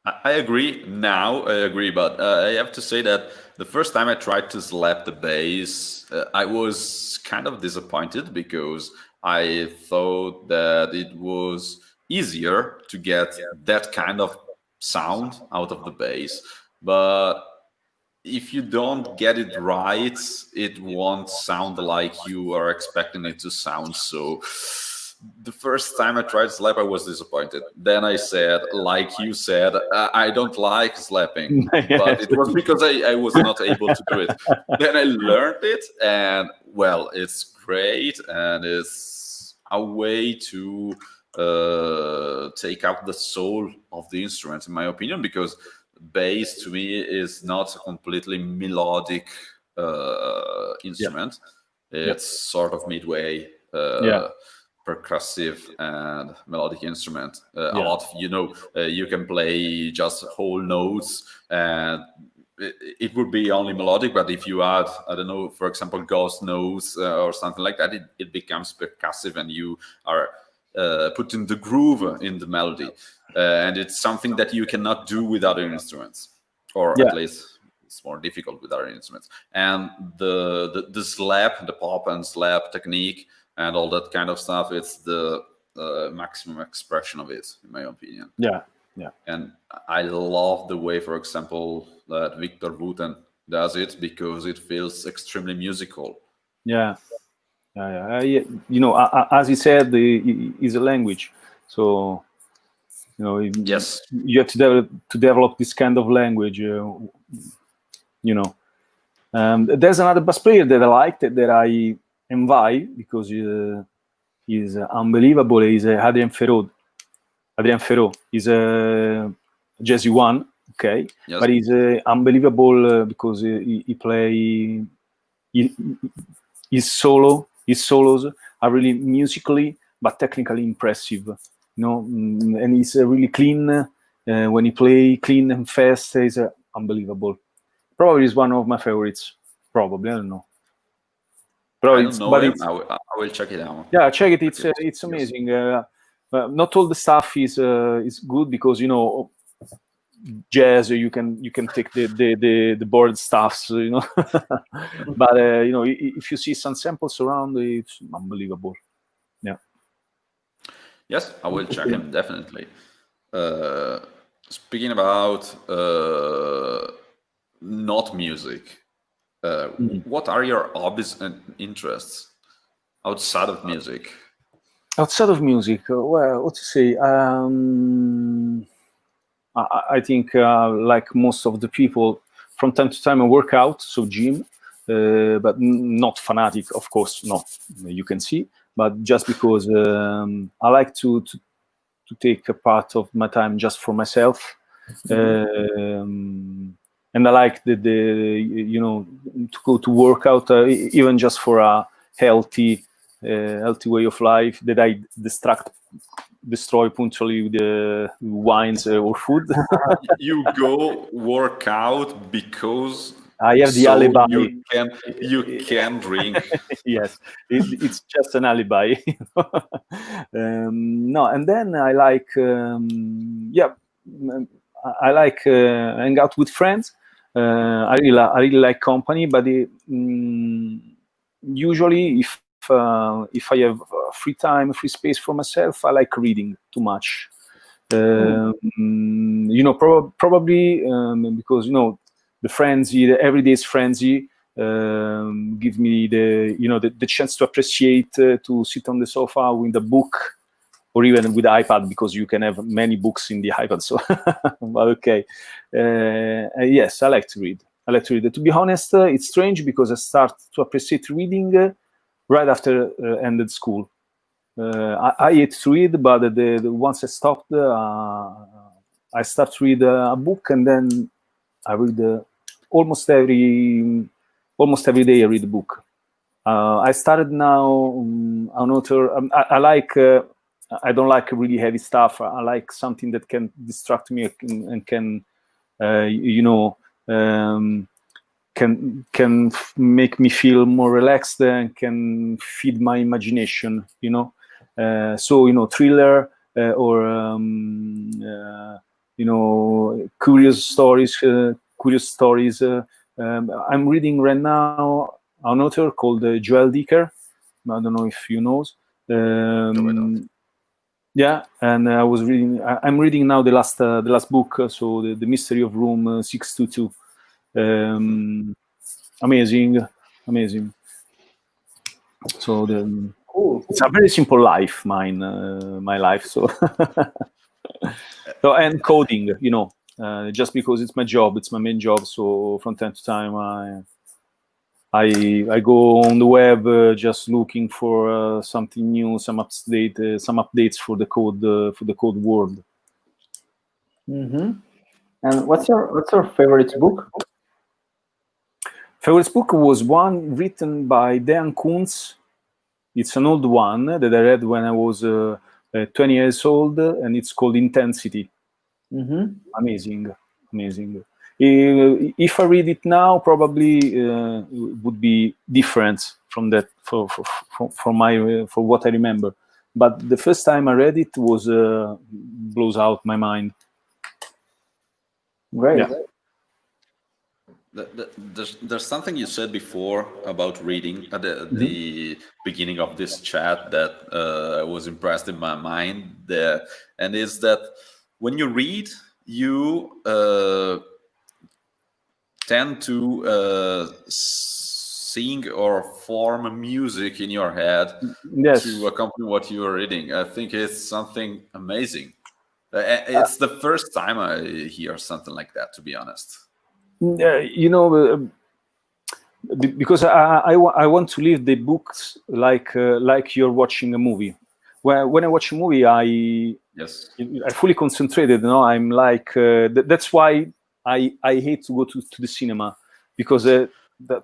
C: I agree. Now I agree, but I have to say that the first time I tried to slap the bass, I was kind of disappointed because I thought that it was easier to get that kind of sound out of the bass, but if you don't get it right, it won't sound like you are expecting it to sound. So the first time I tried slap, I was disappointed. Then I said, like you said, I don't like slapping, but it was because I was not able to do it. Then I learned it, and well, it's great, and it's a way to take out the soul of the instrument, in my opinion, because bass to me is not a completely melodic instrument. It's sort of midway percussive and melodic instrument. A lot, you can play just whole notes and it would be only melodic, but if you add, I don't know, for example, ghost notes or something like that, it becomes percussive and you are putting the groove in the melody. And it's something that you cannot do with other instruments, or at least it's more difficult with other instruments. And the slap, the pop and slap technique and all that kind of stuff, it's the maximum expression of it, in my opinion.
B: Yeah.
C: And I love the way, for example, that Victor Wooten does it, because it feels extremely musical.
B: Yeah. As he said, it's a language. So,
C: yes,
B: you have to develop this kind of language. There's another bass player that I liked, that I envy because he's unbelievable. He's Adrien Ferraud. He's a jazzy one, okay, but he's unbelievable because he play. His solos are really musically but technically impressive, and he's really clean. When he play clean and fast, he's unbelievable. Probably is one of my favorites. Probably, I don't know.
C: I don't know, but I will check it out.
B: Yeah, check it. It's amazing. Not all the stuff is good because jazz, you can take the board stuffs, but if you see some samples around, it's unbelievable. Yeah.
C: Yes, I will check him definitely. Speaking about not music, what are your hobbies and interests outside of music?
B: Outside of music, well, what to say? I think, like most of the people, from time to time I work out, so gym, but not fanatic, of course. No, you can see, but just because I like to take a part of my time just for myself. And I like the to go to workout, even just for a healthy way of life that I destroy punctually with wines or food.
C: You go work out because
B: I have the alibi.
C: You can drink.
B: Yes, it's just an alibi. No, and then I like I like hang out with friends. I really like company, but usually if I have free time, free space for myself, I like reading too much. Probably because the frenzy, the everyday's frenzy, give me the chance to appreciate, to sit on the sofa with a book, or even with the iPad, because you can have many books in the iPad. So, but okay, yes, I like to read. To be honest, it's strange because I start to appreciate reading right after ended school. I hate to read, but once I stopped, I start to read a book, and then I read almost every day. I read a book. I started now an author. I like. I don't like really heavy stuff. I like something that can distract me and can, can make me feel more relaxed and can feed my imagination. So thriller or curious stories. I'm reading right now an author called Joel Dicker. I don't know if you know. Yeah, and I was reading. I'm reading now the last book. So the Mystery of Room 622. Amazing. So
D: Cool.
B: It's a very simple life, my life. So, and coding, just because it's my job, it's my main job. So from time to time, I go on the web just looking for something new, some updates for the code world.
D: And what's your favorite book?
B: Favorite book was one written by Dan Kuntz. It's an old one that I read when I was 20 years old, and it's called Intensity. Amazing. If I read it now, probably it would be different from that for what I remember. But the first time I read it was blows out my mind.
D: Great.
B: Yeah.
C: There's something you said before about reading at the beginning of this chat that was impressed in my mind there, and is that when you read, you tend to sing or form music in your head to accompany what you are reading. I think it's something amazing. It's the first time I hear something like that, to be honest.
B: Because I want to leave the books like you're watching a movie. When I watch a movie, I fully concentrated. I'm like that's why I hate to go to the cinema, because too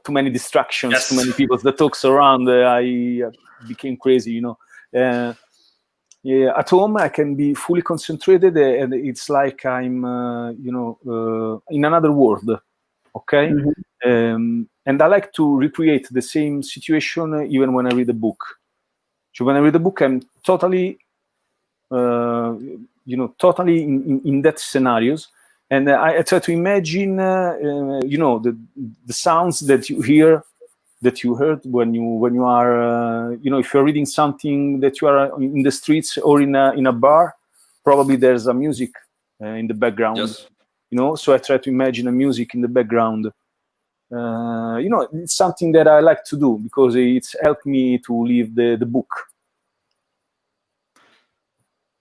B: many distractions, too many people that talks around. I became crazy. Yeah, at home I can be fully concentrated, and it's like I'm in another world. Okay. And I like to recreate the same situation even when I read a book. So when I read a book, I'm totally totally in that scenarios, and I try to imagine the sounds that you hear, that you heard when you are if you're reading something that you are in the streets or in a bar, probably there's a music in the background. So I try to imagine a music in the background. It's something that I like to do because it's helped me to leave the book.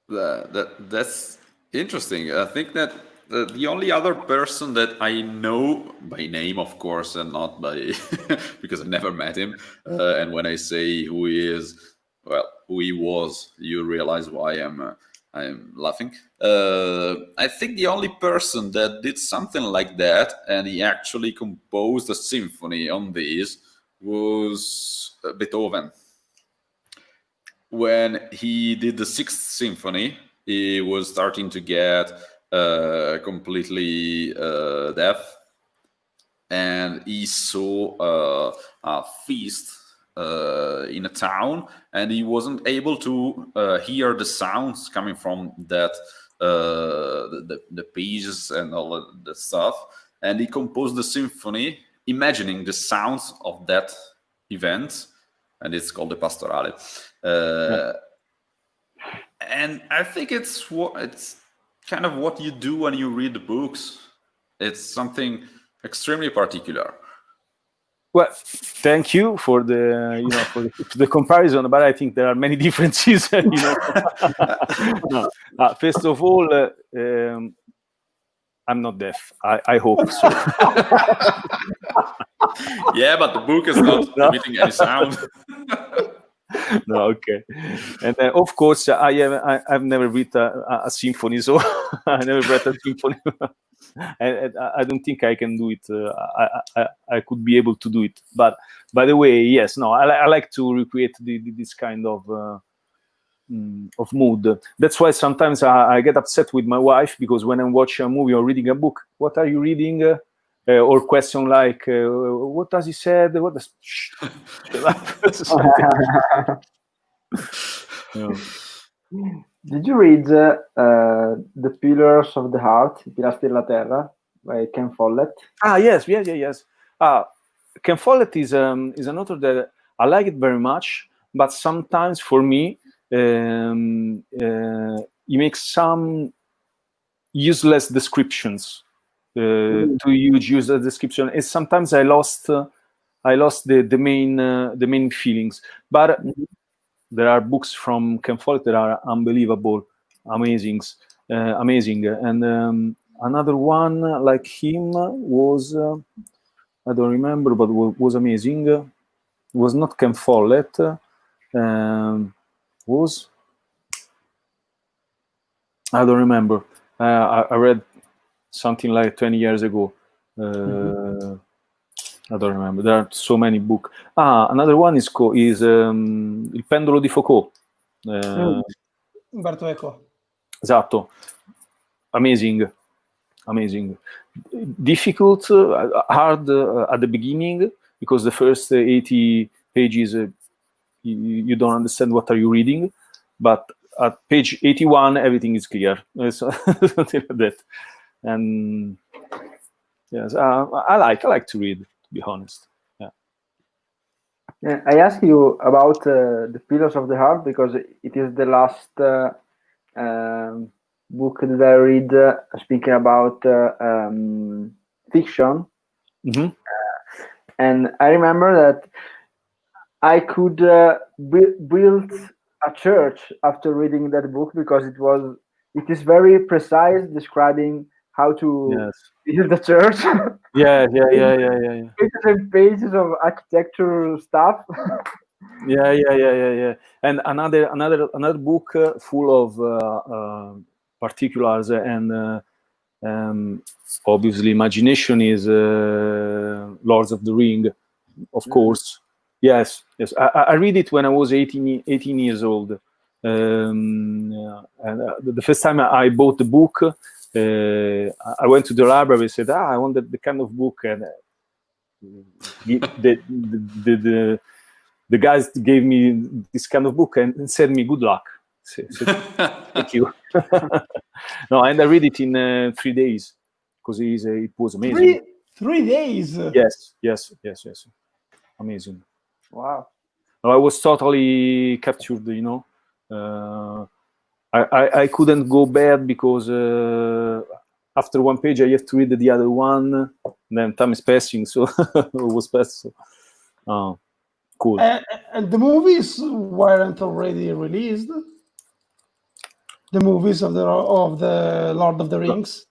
C: That's interesting. I think that the only other person that I know by name, of course, and not by because I never met him. And when I say who he is, well, who he was, you realize why I'm I'm laughing. I think the only person that did something like that, and he actually composed a symphony on this, was Beethoven. When he did the Sixth Symphony, he was starting to get completely deaf, and he saw a feast in a town, and he wasn't able to hear the sounds coming from that the pages and all of the stuff, and he composed the symphony imagining the sounds of that event, and it's called the Pastorale. And I think it's kind of what you do when you read the books. It's something extremely particular.
B: Well, thank you for the for the comparison, but I think there are many differences. First of all, I'm not deaf. I hope so.
C: Yeah, but the book is not emitting any sound.
B: No, okay. And then, of course, I've never written a symphony, so I never read a symphony. And I don't think I can do it. I could be able to do it. But by the way, yes, no, I like to recreate this kind of mood. That's why sometimes I get upset with my wife, because when I'm watching a movie or reading a book, what are you reading? Or question like, what does he said? What does?
D: Did you read The Pillars of the Heart, I Pilastri della Terra, by Ken Follett?
B: Yes. Ken Follett is an author that I like it very much, but sometimes for me, he makes some useless descriptions. Too huge useless description. And sometimes I lost the main feelings. But there are books from Ken Follett that are unbelievable, amazing. And another one like him was I don't remember, but was amazing. It was not Ken Follett. Was I don't remember. I read something like 20 years ago. I don't remember. There are so many books. Another one is Il pendolo di Foucault.
A: Umberto Eco.
B: Esatto. Amazing. Difficult, hard at the beginning, because the first 80 pages you don't understand what are you reading, but at page 81 everything is clear. Something like that. And yes, I like to read, to be honest.
D: Yeah, I asked you about The Pillars of the Heart because it is the last book that I read speaking about fiction. And I remember that I could build a church after reading that book, because it is very precise, describing how to build the church.
B: Yeah.
D: Pages and pages of architecture stuff.
B: Yeah. And another book full of particulars and obviously imagination is Lords of the Ring, of course. Yes. I read it when I was 18 years old. And the first time I bought the book, I went to the library and said, I want the kind of book, and the guys gave me this kind of book and said me good luck. So, thank you. No, and I read it in 3 days because it was amazing.
A: 3 days?
B: Yes. Amazing.
D: Wow.
B: I was totally captured, I couldn't go bad because after one page I have to read the other one, and then time is passing, so it was fast. So, cool.
A: And the movies weren't already released. The movies of the Lord of the Rings.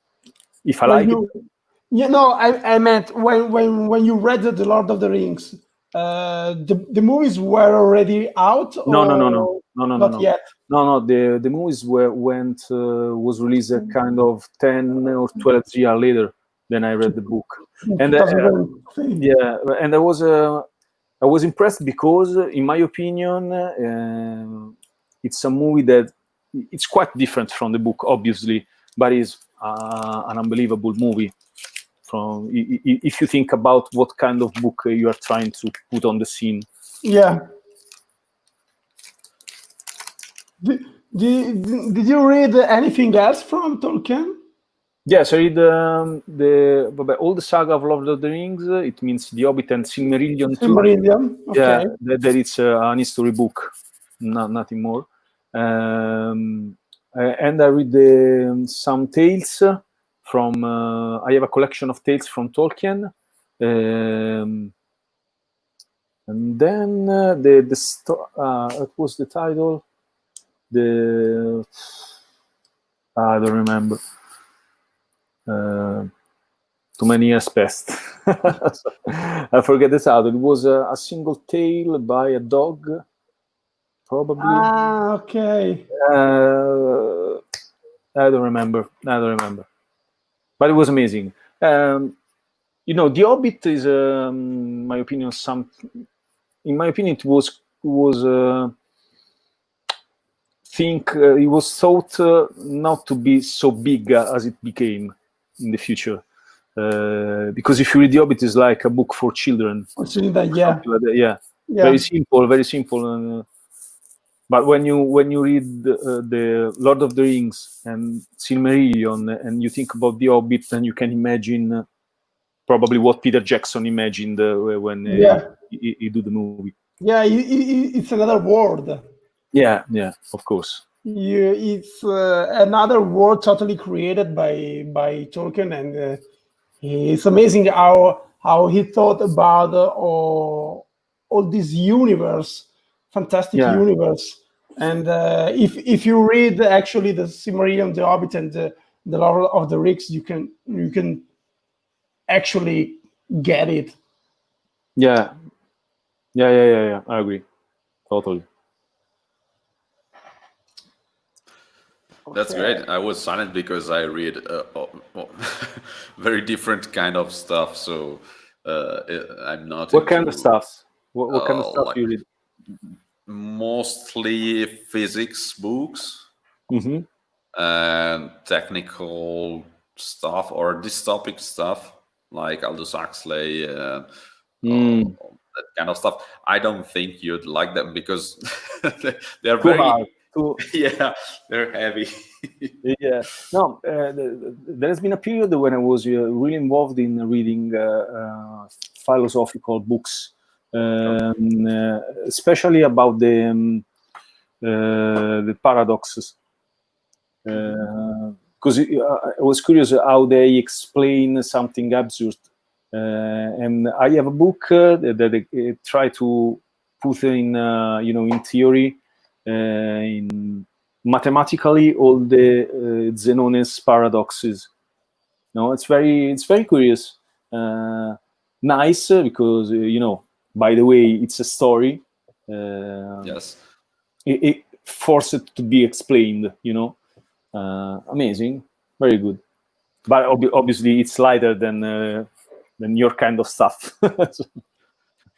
B: If I like it.
A: I meant when you read the Lord of the Rings, the movies were already out.
B: No.
A: Not yet.
B: No. The movies was released a kind of 10 or 12 years later than I read the book. And and I was impressed because, in my opinion, it's a movie that it's quite different from the book, obviously, but is an unbelievable movie. From if you think about what kind of book you are trying to put on the scene.
A: Yeah. Did you read anything else from Tolkien?
B: Yes, I read all the saga of Lord of the Rings. It means The Hobbit and Silmarillion too.
A: Silmarillion, okay.
B: Yeah, that it's an history book, nothing more. And I read some tales from. I have a collection of tales from Tolkien. And then what was the title? I don't remember. Too many years passed. I forget the title. It was a single tale by a dog, probably.
A: Okay.
B: I don't remember. But it was amazing. The Hobbit is, in my opinion, it was it was thought not to be so big as it became in the future. Because if you read The Hobbit, it's like a book for children.
A: Yeah.
B: Very simple. But when you read the Lord of the Rings and Silmarillion, and you think about The Hobbit, then you can imagine probably what Peter Jackson imagined when he do the movie.
A: Yeah, it's another world.
B: Yeah, of course.
A: It's another world totally created by Tolkien, and it's amazing how he thought about all this universe, fantastic universe. And if you read actually the Silmarillion, the Hobbit, and the Lord of the Rings, you can actually get it.
B: Yeah. I agree, totally.
C: That's great. I was silent because I read very different kind of stuff. So I'm not.
B: What kind of stuff? What kind of stuff you read?
C: Mostly physics books and technical stuff or dystopic stuff like Aldous Huxley and that kind of stuff. I don't think you'd like them because they're very hard. Yeah, they're heavy.
B: Yeah, no, there has been a period when I was really involved in reading philosophical books, especially about the paradoxes, because I was curious how they explain something absurd. And I have a book that I try to put in, in theory, in mathematically all the Zenon's paradoxes. No, it's very curious, nice because by the way, it's a story.
C: Yes,
B: it forced it to be explained. Amazing, very good. But obviously, it's lighter than your kind of stuff.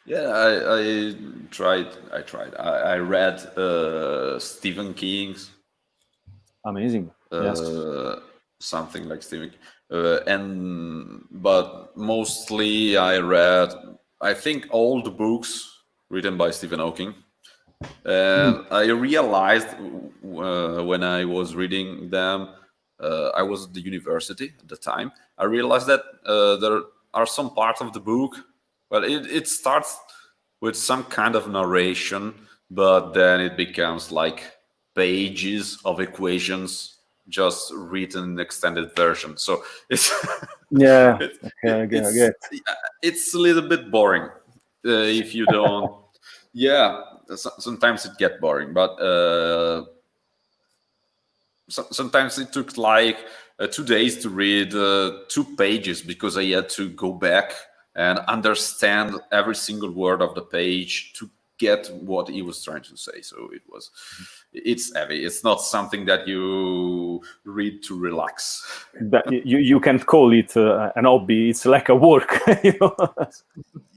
C: Yeah, I tried. I read Stephen King's.
B: Amazing. Yes.
C: Something like Stephen, but mostly I read, I think, old books written by Stephen Hawking, and I realized when I was reading them, I was at the university at the time. I realized that there are some parts of the book. Well, it starts with some kind of narration, but then it becomes like pages of equations just written in extended version. So it's it's a little bit boring if you don't. Yeah, sometimes it gets boring, but sometimes it took like 2 days to read 2 pages because I had to go back and understand every single word of the page to get what he was trying to say. So it's heavy. It's not something that you read to relax.
B: But you can call it an hobby. It's like a work, you know.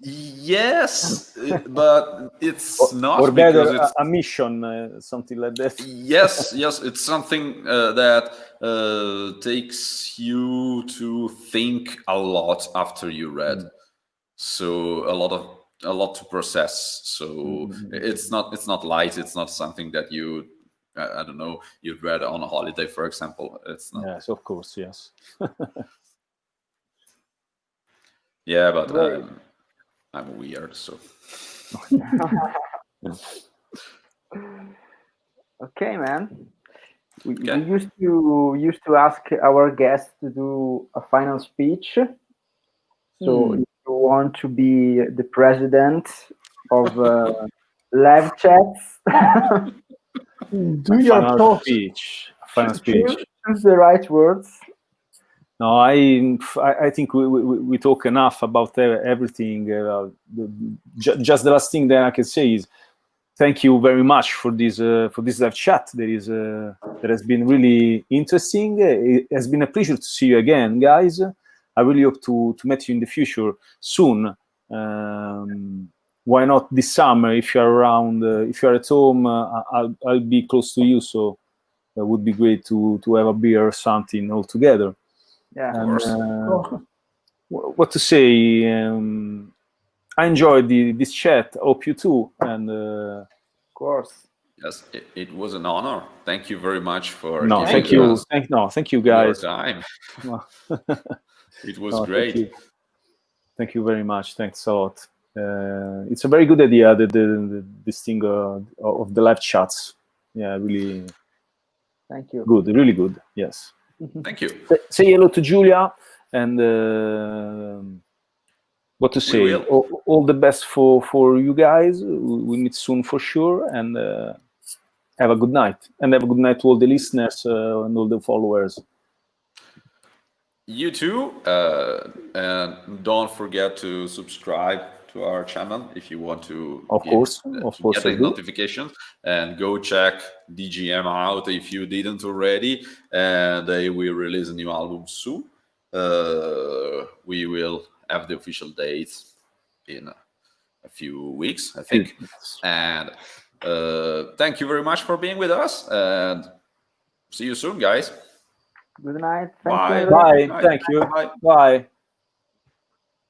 C: Yes, but it's not,
B: or
C: because
B: better
C: it's
B: a mission, something like that.
C: yes, it's something that takes you to think a lot after you read. So a lot to process. So it's not light. It's not something that you I don't know, you'd read on a holiday, for example. It's not.
B: Yes, of course, yes.
C: Yeah, but I'm weird, so.
D: Okay, man. We
C: Okay.
D: used to ask our guests to do a final speech. So if you want to be the president of live chats,
A: Do your
B: Final
A: talk.
B: speech. Final speech.
D: choose the right words.
B: No, I think we talk enough about everything. Just the last thing that I can say is thank you very much for this live chat. That has been really interesting. It has been a pleasure to see you again, guys. I really hope to meet you in the future soon. Why not this summer? If you're around, if you're at home, I'll be close to you. So it would be great to have a beer or something all together.
D: Yeah.
B: And, what to say? I enjoyed this chat. Hope you too. And
D: of course.
C: Yes, it was an honor. Thank you very much for
B: thank
C: giving
B: you.
C: us
B: Thank you, guys.
C: your time. It was
B: No,
C: great.
B: Thank you very much. Thanks a lot. It's a very good idea, this thing of the live chats. Yeah, really.
D: Thank you.
B: Good, really good. Yes.
C: Thank you.
B: Say hello to Julia, and what to say? All the best for you guys. We meet soon for sure, and have a good night. And have a good night to all the listeners and all the followers.
C: You too, and don't forget to subscribe to our channel if you want to.
B: Of course,
C: get the notifications, and go check DGM out if you didn't already. And they will release a new album soon. We will have the official date in a few weeks, I think. And thank you very much for being with us, and see you soon, guys.
D: Good night.
C: Bye.
B: Bye. Thank you. Bye.